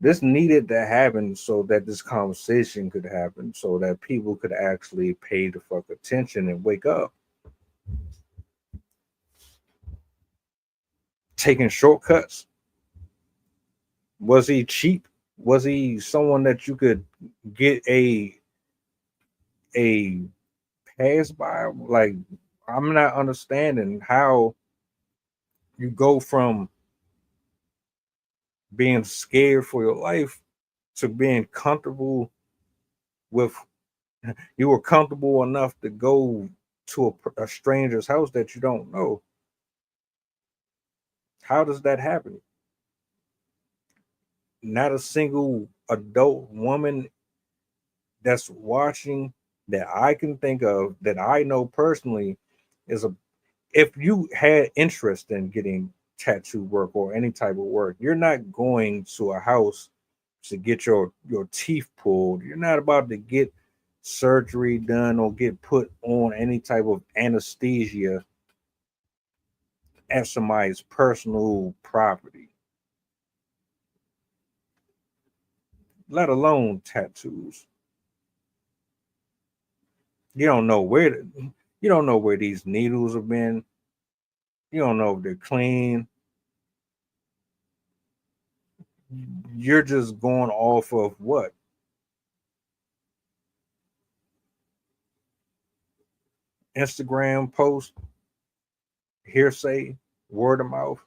This needed to happen so that this conversation could happen, so that people could actually pay the fuck attention and wake up. Taking shortcuts. Was he cheap? Was he someone that you could get a pass by? Like, I'm not understanding how you go from being scared for your life to being comfortable with, you were comfortable enough to go to a stranger's house that you don't know. How does that happen? Not a single adult woman that's watching that I can think of, that I know personally, is a, if you had interest in getting tattoo work or any type of work, you're not going to a house to get your teeth pulled. You're not about to get surgery done or get put on any type of anesthesia at somebody's personal property, let alone tattoos. You don't know where these needles have been. You don't know if they're clean. You're just going off of what? Instagram post, hearsay, word of mouth.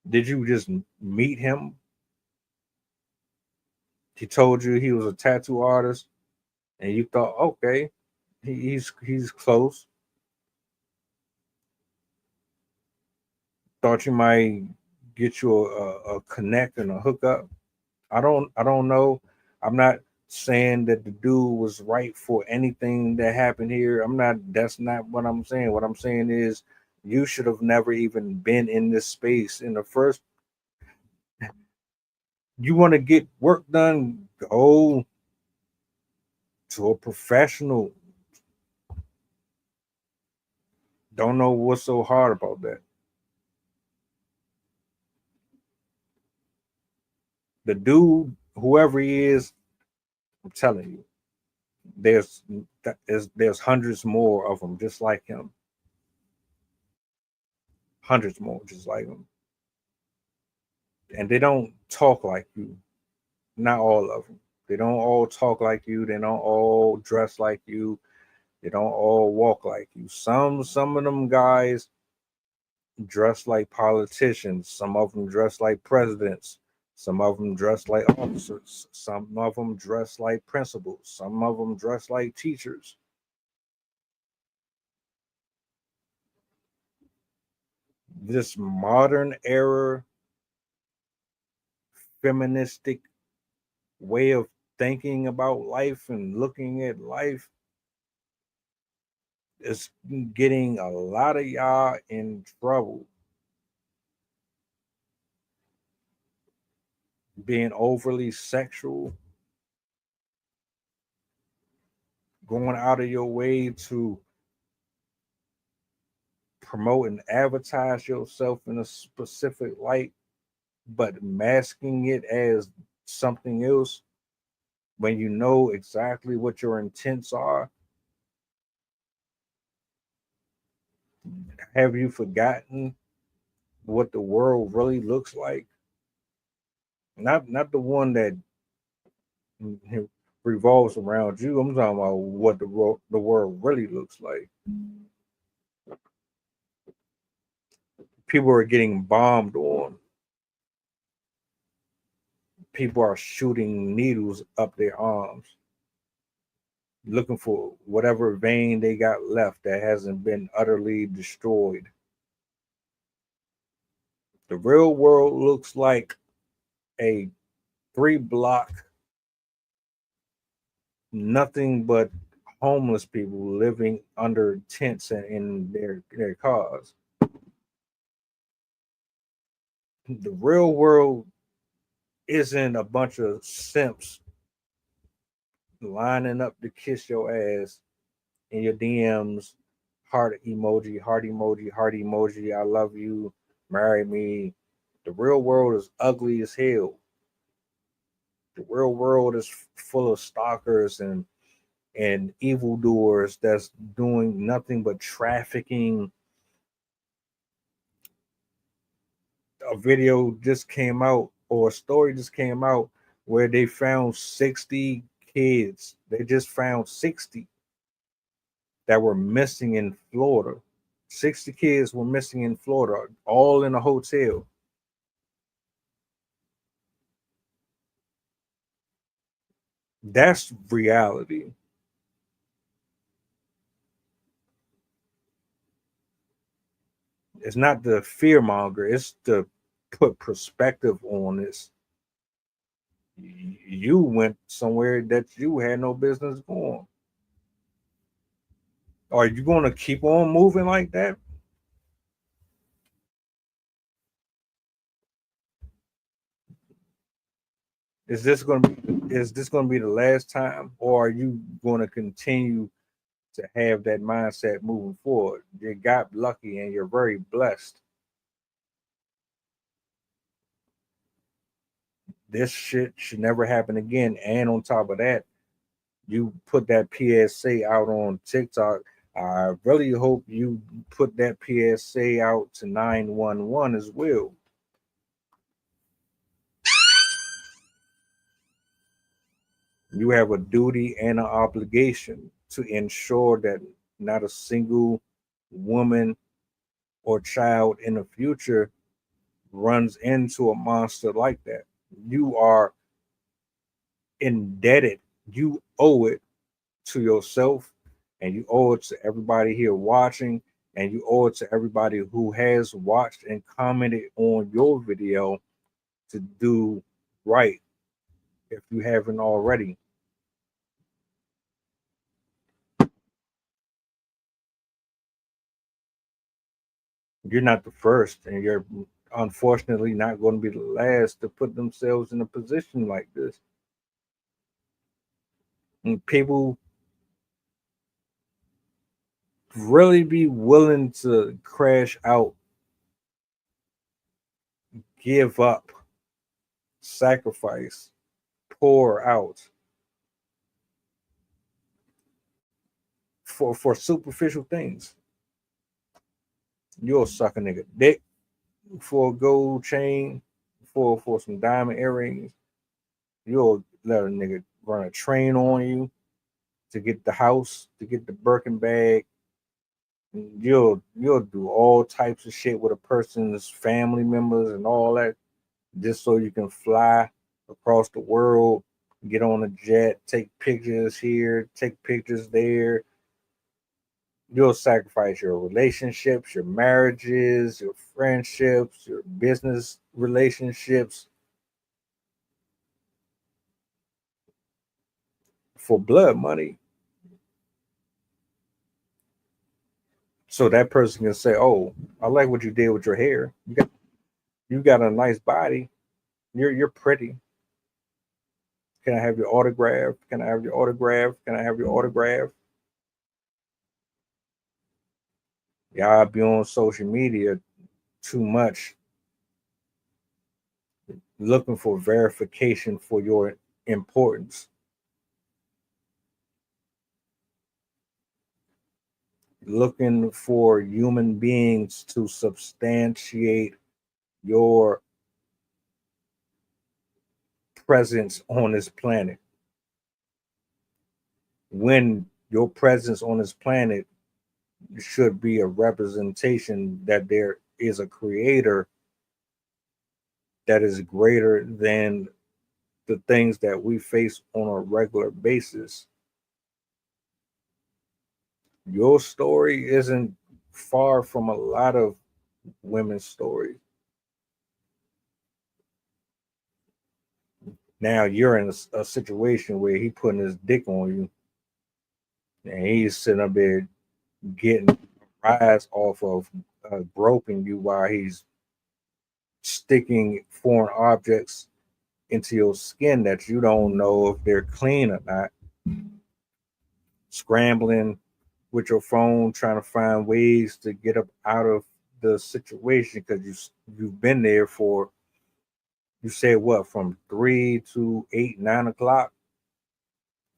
Did you just meet him? He told you he was a tattoo artist, and you thought, okay, he's close. Thought you might get you a connect and a hookup. I don't know. I'm not saying that the dude was right for anything that happened here. That's not what I'm saying. What I'm saying is you should have never even been in this space in the first. You want to get work done, go to a professional. Don't know what's so hard about that. The dude, whoever he is, I'm telling you, there's hundreds more of them just like him. Hundreds more just like him. And they don't talk like you. Not all of them. They don't all talk like you. They don't all dress like you. They don't all walk like you. Some of them guys dress like politicians. Some of them dress like presidents. Some of them dress like officers. Some of them dress like principals. Some of them dress like teachers. This modern era feministic way of thinking about life and looking at life is getting a lot of y'all in trouble. Being overly sexual, going out of your way to promote and advertise yourself in a specific light, but masking it as something else when you know exactly what your intents are. Have you forgotten what the world really looks like? Not the one that revolves around you. I'm talking about what the world really looks like. People are getting bombed on. People are shooting needles up their arms, looking for whatever vein they got left that hasn't been utterly destroyed. The real world looks like a 3-block, nothing but homeless people living under tents and in their cars. The real world isn't a bunch of simps lining up to kiss your ass in your DMs, heart emoji, heart emoji, heart emoji, I love you, marry me. The real world is ugly as hell. The real world is full of stalkers and evildoers that's doing nothing but trafficking. A video just came out, or a story just came out, where they found 60 kids. They just found 60 that were missing in Florida. 60 kids were missing in Florida, all in a hotel. That's reality. It's not the fear monger, it's to put perspective on this. You went somewhere that you had no business going. Are you going to keep on moving like that? Is this going to be the last time, or are you going to continue to have that mindset moving forward? You got lucky and you're very blessed. This shit should never happen again. And on top of that, you put that PSA out on TikTok. I really hope you put that PSA out to 911 as well. You have a duty and an obligation to ensure that not a single woman or child in the future runs into a monster like that. You are indebted. You owe it to yourself, and you owe it to everybody here watching, and you owe it to everybody who has watched and commented on your video to do right if you haven't already. You're not the first, and you're unfortunately not going to be the last to put themselves in a position like this. And people really be willing to crash out, give up, sacrifice, pour out for superficial things. You'll suck a nigga dick for a gold chain, for some diamond earrings. You'll let a nigga run a train on you to get the house, to get the Birkin bag. You'll do all types of shit with a person's family members and all that, just so you can fly across the world, get on a jet, take pictures here, take pictures there. You'll sacrifice your relationships, your marriages, your friendships, your business relationships for blood money. So that person can say, "Oh, I like what you did with your hair. You got a nice body. You're pretty. Can I have your autograph? Can I have your autograph? Can I have your autograph?" Y'all be on social media too much, looking for verification for your importance. Looking for human beings to substantiate your presence on this planet, when your presence on this planet should be a representation that there is a creator that is greater than the things that we face on a regular basis. Your story isn't far from a lot of women's stories. Now you're in a situation where he putting his dick on you, and he's sitting up there getting rise off of groping you while he's sticking foreign objects into your skin that you don't know if they're clean or not. Scrambling with your phone, trying to find ways to get up out of the situation because you've been there for You said what, from 3 to 8, 9 o'clock?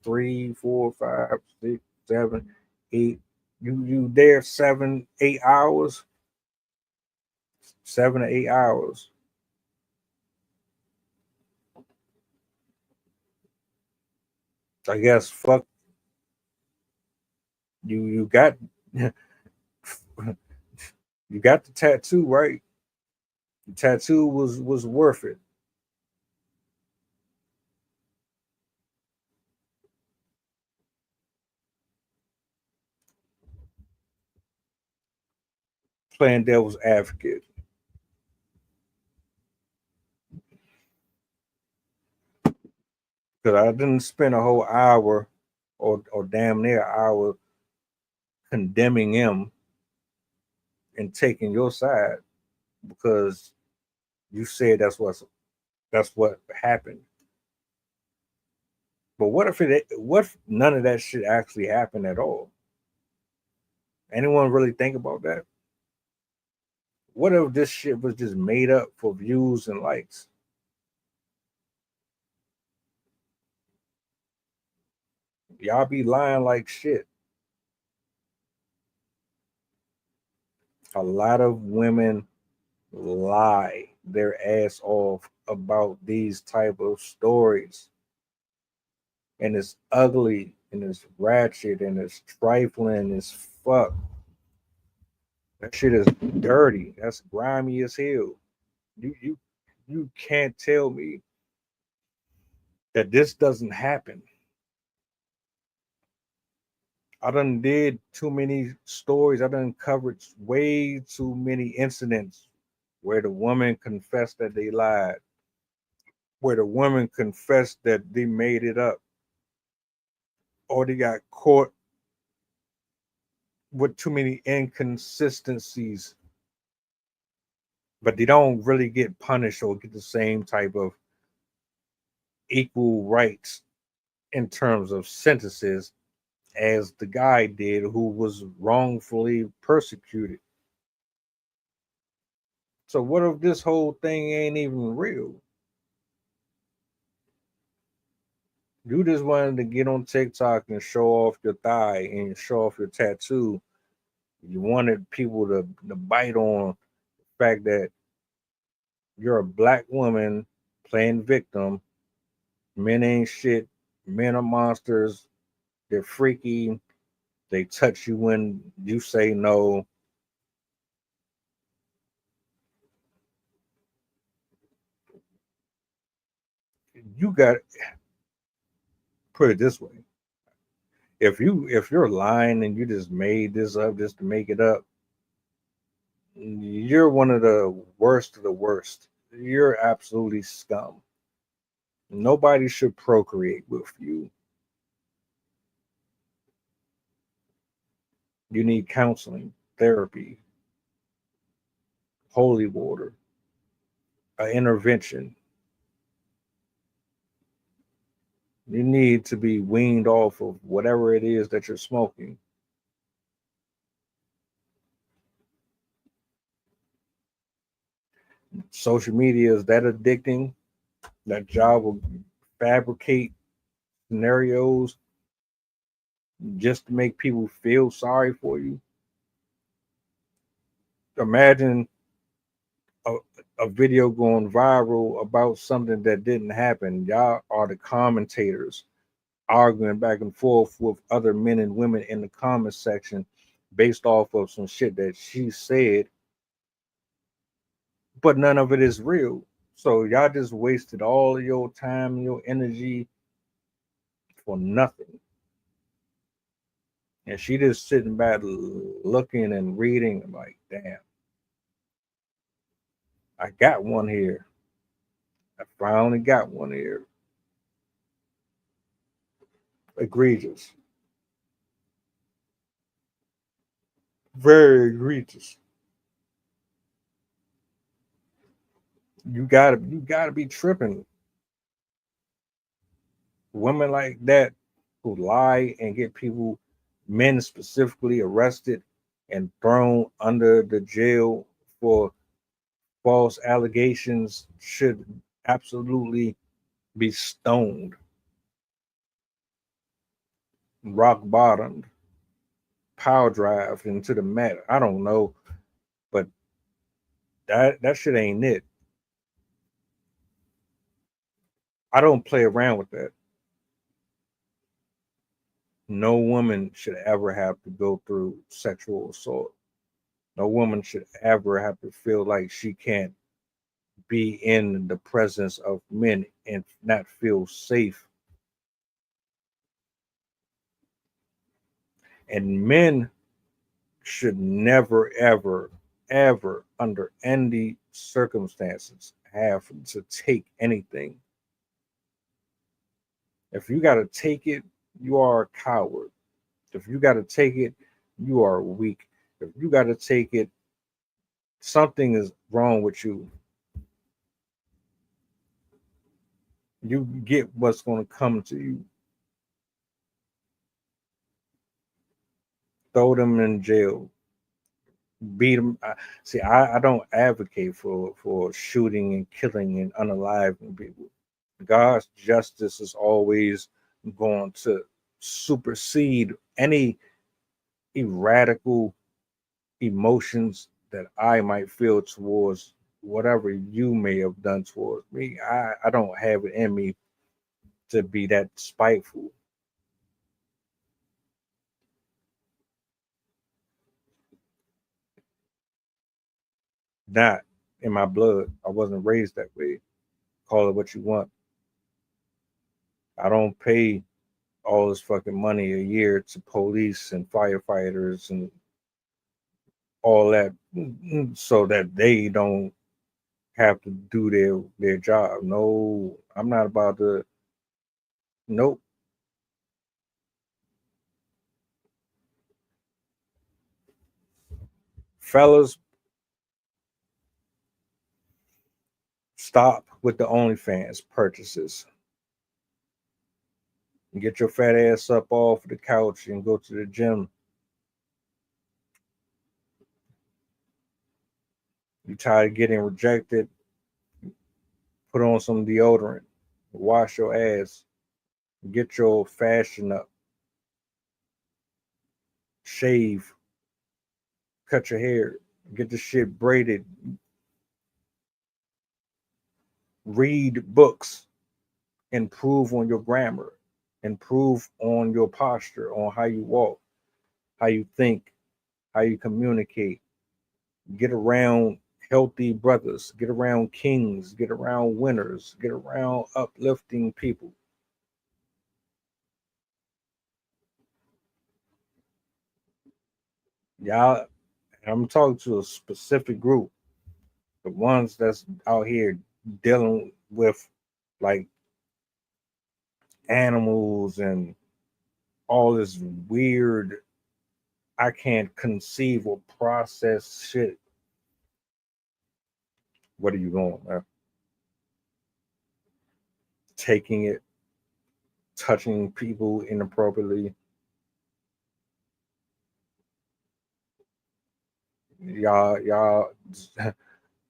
3, 4, 5, 6, 7, 8. You there 7, 8 hours? 7 to 8 hours. I guess fuck you. You got you got the tattoo, right? The tattoo was worth it. Playing devil's advocate. Because I didn't spend a whole hour or damn near an hour condemning him and taking your side because you said that's what happened. But what if none of that shit actually happened at all? Anyone really think about that? What if this shit was just made up for views and likes? Y'all be lying like shit. A lot of women lie their ass off about these type of stories. And it's ugly and it's ratchet and it's trifling as fuck. That shit is dirty. That's grimy as hell. You can't tell me that this doesn't happen. I done did too many stories. I done covered way too many incidents where the woman confessed that they lied, where the woman confessed that they made it up, or they got caught with too many inconsistencies, but they don't really get punished or get the same type of equal rights in terms of sentences as the guy did who was wrongfully persecuted. So what if this whole thing ain't even real? You just wanted to get on TikTok and show off your thigh and show off your tattoo. You wanted people to bite on the fact that you're a black woman playing victim. Men ain't shit. Men are monsters. They're freaky. They touch you when you say no. You got put it this way. If you're lying and you just made this up just to make it up, you're one of the worst of the worst. You're absolutely scum. Nobody should procreate with you. You need counseling, therapy, holy water, an intervention. You need to be weaned off of whatever it is that you're smoking. Social media is that addicting. That job will fabricate scenarios just to make people feel sorry for you. Imagine a video going viral about something that didn't happen. Y'all are the commentators arguing back and forth with other men and women in the comment section based off of some shit that she said, but none of it is real. So y'all just wasted all of your time and your energy for nothing. And she just sitting back looking and reading. I'm like, damn, I got one here. I finally got one here. Egregious. Very egregious. You gotta be tripping. Women like that who lie and get people, men specifically, arrested and thrown under the jail for false allegations should absolutely be stoned, rock bottomed, power drive into the mat. I don't know, but that shit ain't it. I don't play around with that. No woman should ever have to go through sexual assault. No woman should ever have to feel like she can't be in the presence of men and not feel safe. And men should never, ever, ever, under any circumstances, have to take anything. If you got to take it, you are a coward. If you got to take it, you are weak. If you got to take it, something is wrong with you. You get what's going to come to you. Throw them in jail. Beat them. See, I don't advocate for shooting and killing and unaliving people. God's justice is always going to supersede any radical emotions that I might feel towards whatever you may have done towards me. I don't have it in me to be that spiteful. Not in my blood. I wasn't raised that way. Call it what you want. I don't pay all this fucking money a year to police and firefighters and all that so that they don't have to do their job. No, I'm not about to. Nope. Fellas, stop with the OnlyFans purchases. Get your fat ass up off the couch and go to the gym. You tired of getting rejected? Put on some deodorant. Wash your ass. Get your fashion up. Shave. Cut your hair. Get the shit braided. Read books. Improve on your grammar. Improve on your posture, on how you walk, how you think, how you communicate. Get around healthy brothers. Get around kings. Get around winners. Get around uplifting people. Y'all, I'm talking to a specific group, the ones that's out here dealing with like animals and all this weird, I can't conceive or process shit. What are you doing, man? Taking it, touching people inappropriately. Y'all,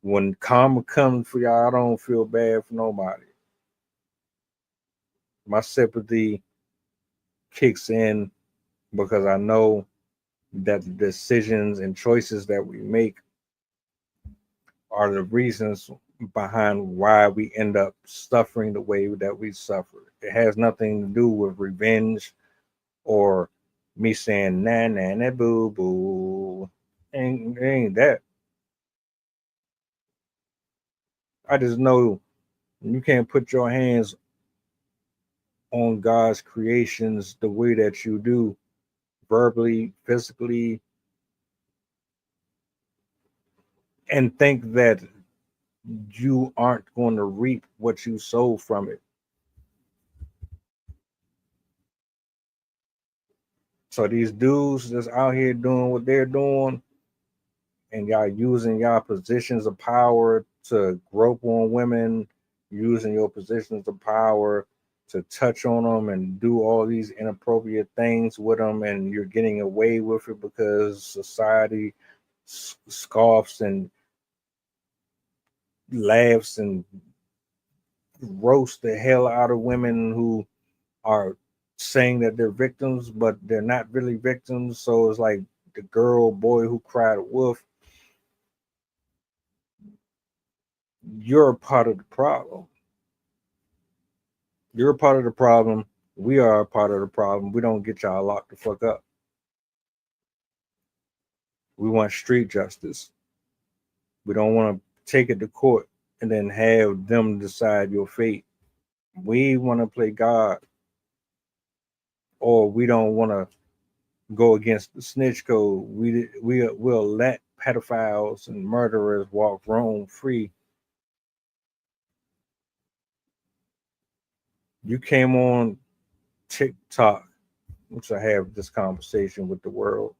when karma comes for y'all, I don't feel bad for nobody. My sympathy kicks in because I know that the decisions and choices that we make are the reasons behind why we end up suffering the way that we suffer. It has nothing to do with revenge or me saying nah nah nah boo boo. Ain't that. I just know you can't put your hands on God's creations the way that you do, verbally, physically, and think that you aren't going to reap what you sow from it. So these dudes that's out here doing what they're doing, and y'all using y'all positions of power to grope on women, using your positions of power to touch on them and do all these inappropriate things with them, and you're getting away with it because society scoffs and laughs and roast the hell out of women who are saying that they're victims, but they're not really victims. So it's like the girl, boy who cried wolf. You're a part of the problem. You're a part of the problem. We are a part of the problem. We don't get y'all locked the fuck up. We want street justice. We don't want to take it to court and then have them decide your fate. We want to play God, or we don't want to go against the snitch code. We'll let pedophiles and murderers walk roam free. You came on TikTok to have this conversation with the world,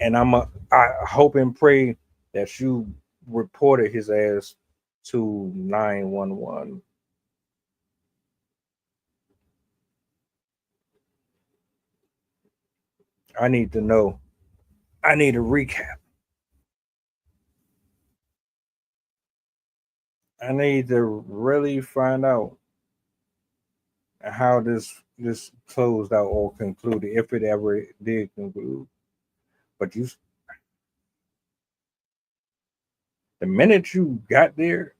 and I hope and pray that you reported his ass to 911. I need to know. I need a recap. I need to really find out how this closed out or concluded, if it ever did conclude. But the minute you got there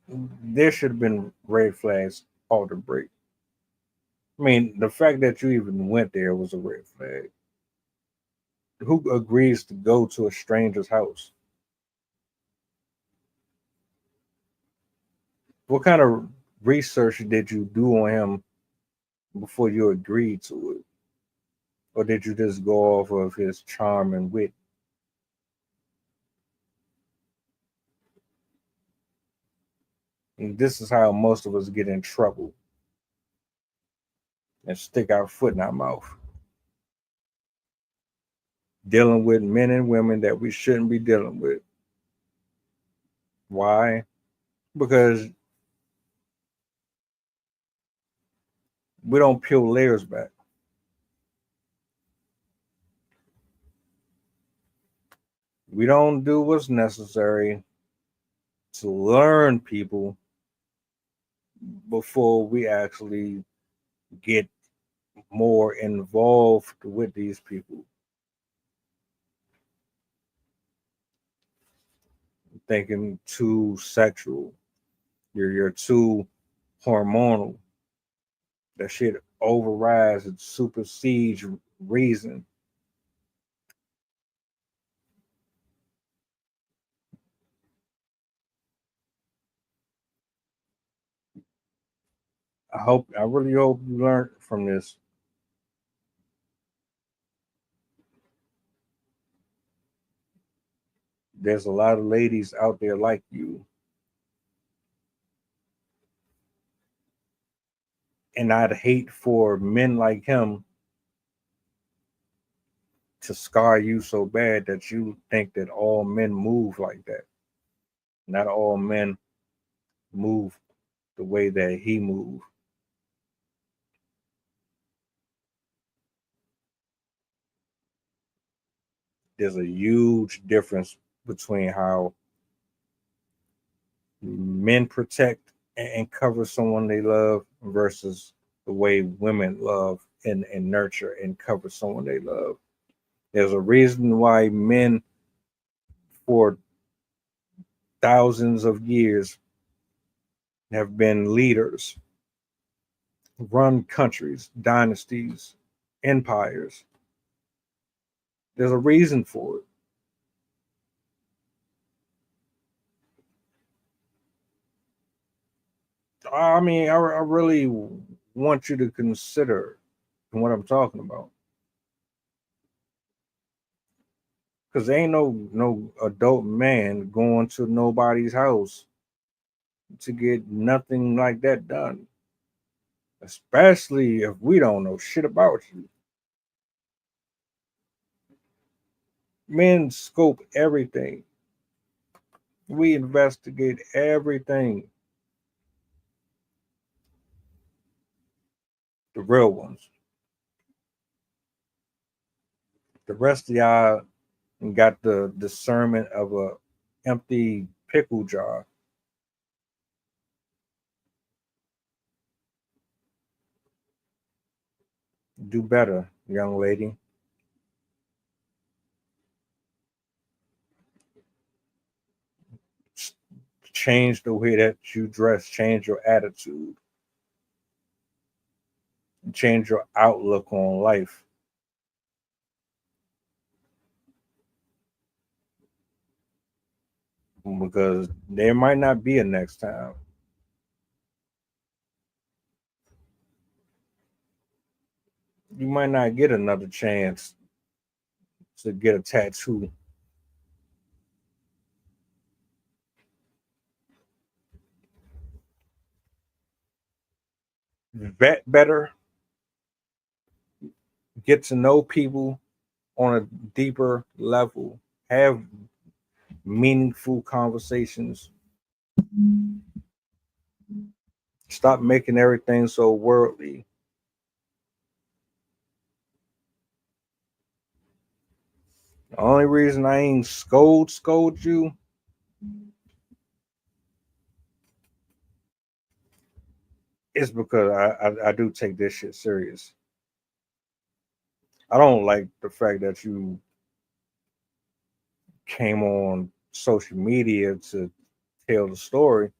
should have been red flags all the break. I mean, the fact that you even went there was a red flag. Who agrees to go to a stranger's house? What kind of research did you do on him before you agreed to it? Or did you just go off of his charm and wit? And this is how most of us get in trouble and stick our foot in our mouth. Dealing with men and women that we shouldn't be dealing with. Why? Because we don't peel layers back. We don't do what's necessary to learn people before we actually get more involved with these people. Thinking too sexual. You're too hormonal. That shit overrides and supersedes reason. I really hope you learned from this. There's a lot of ladies out there like you. And I'd hate for men like him to scar you so bad that you think that all men move like that. Not all men move the way that he moved. There's a huge difference between how men protect and cover someone they love versus the way women love and nurture and cover someone they love. There's a reason why men for thousands of years have been leaders, run countries, dynasties, empires. There's a reason for it. I mean, I really want you to consider what I'm talking about. Because there ain't no adult man going to nobody's house to get nothing like that done. Especially if we don't know shit about you. Men scope everything. We investigate everything. The real ones. The rest of y'all got the discernment of a empty pickle jar. Do better, young lady. Change the way that you dress, change your attitude, change your outlook on life. Because there might not be a next time. You might not get another chance to get a tattoo. Vet better, get to know people on a deeper level, have meaningful conversations. Stop making everything so worldly. The only reason I ain't scold you is because I do take this shit serious. I don't like the fact that you came on social media to tell the story,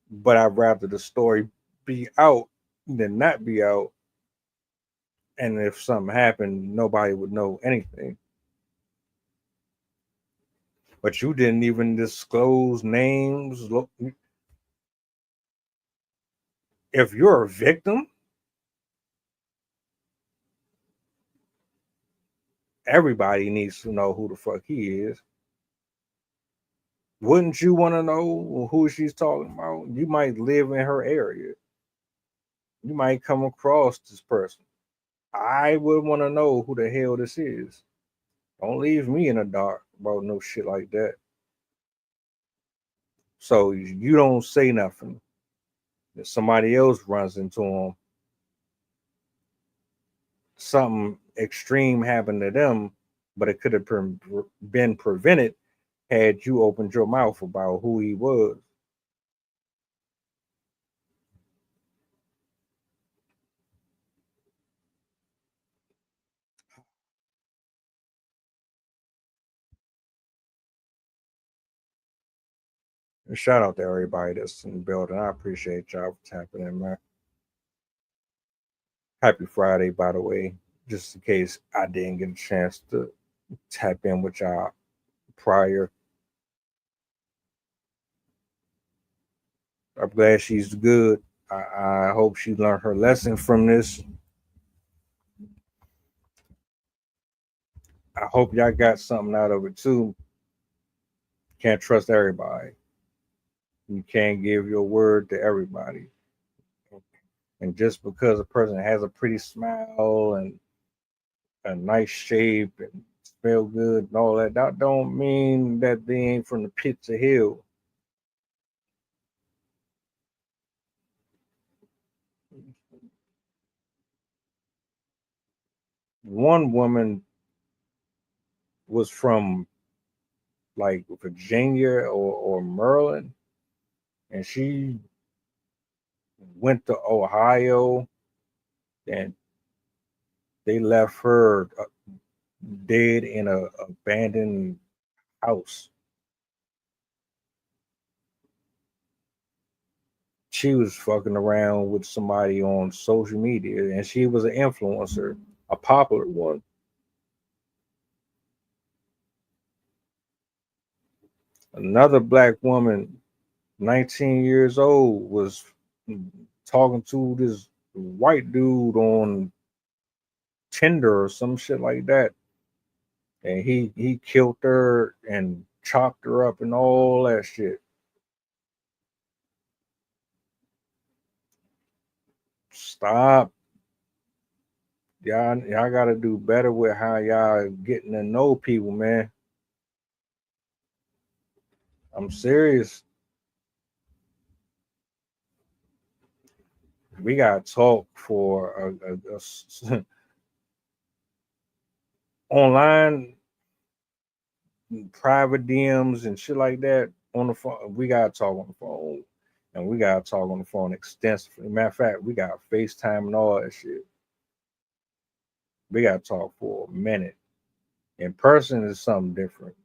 but I'd rather the story be out than not be out. And if something happened, nobody would know anything. But you didn't even disclose names. Look, if you're a victim, everybody needs to know who the fuck he is. Wouldn't you want to know who she's talking about? You might live in her area. You might come across this person. I would want to know who the hell this is. Don't leave me in the dark about no shit like that. So you don't say nothing. If somebody else runs into him, something extreme happened to them, but it could have been prevented had you opened your mouth about who he was. And shout out to everybody that's in the building. I appreciate y'all for tapping in, man. Happy Friday, by the way, just in case I didn't get a chance to tap in with y'all prior. I'm glad she's good. I hope she learned her lesson from this. I hope y'all got something out of it too. Can't trust everybody. You can't give your word to everybody. And just because a person has a pretty smile and a nice shape and smell good and all that, that don't mean that they ain't from the pits of hell. One woman was from like Virginia or Maryland, and she went to Ohio, and they left her dead in a abandoned house. She was fucking around with somebody on social media, and she was an influencer, a popular one. Another black woman, 19 years old, was talking to this white dude on Tinder or some shit like that. And he killed her and chopped her up and all that shit. Stop. Y'all gotta do better with how y'all getting to know people, man. I'm serious. We got to talk for online. private DMs and shit like that on the phone. We gotta talk on the phone, and we gotta talk on the phone extensively. Matter of fact, we got FaceTime and all that shit. We gotta talk for a minute. In person is something different.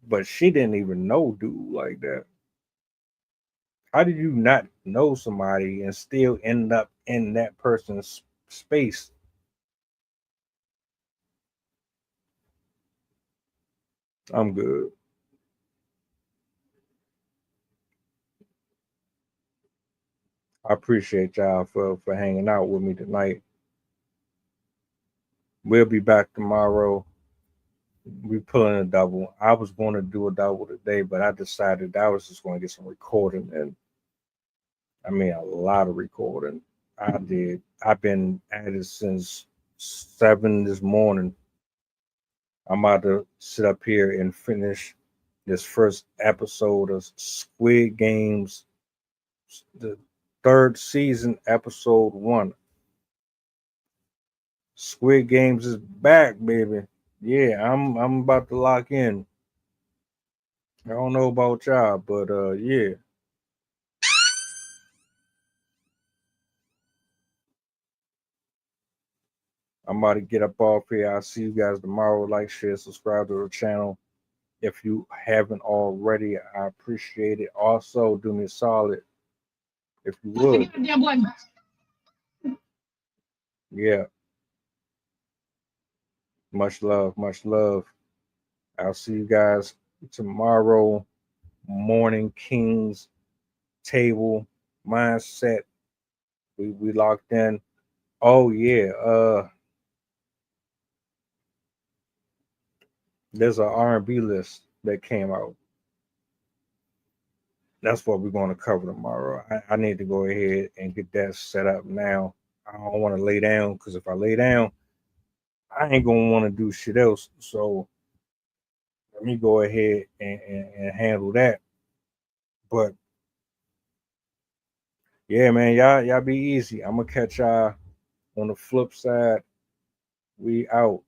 But she didn't even know dude like that. How did you not know somebody and still end up in that person's space? I'm good. I appreciate y'all for hanging out with me tonight. We'll be back tomorrow. We pulling a double. I was going to do a double today, but I decided I was just going to get some recording, and I mean a lot of recording. I did. I've been at it since 7 this morning. I'm about to sit up here and finish this first episode of Squid Games, the 3rd season, episode 1. Squid Games is back, baby. Yeah, I'm about to lock in. I don't know about y'all, but yeah. I'm about to get up off here. I'll see you guys tomorrow. Like, share, subscribe to the channel. If you haven't already, I appreciate it. Also, do me a solid if you would. Yeah. Much love. Much love. I'll see you guys tomorrow morning. Kings table mindset. We locked in. Oh yeah. There's an R&B list that came out. That's what we're going to cover tomorrow. I need to go ahead and get that set up now. I don't want to lay down, because if I lay down, I ain't going to want to do shit else. So let me go ahead and handle that. But yeah, man, y'all be easy. I'm going to catch y'all on the flip side. We out.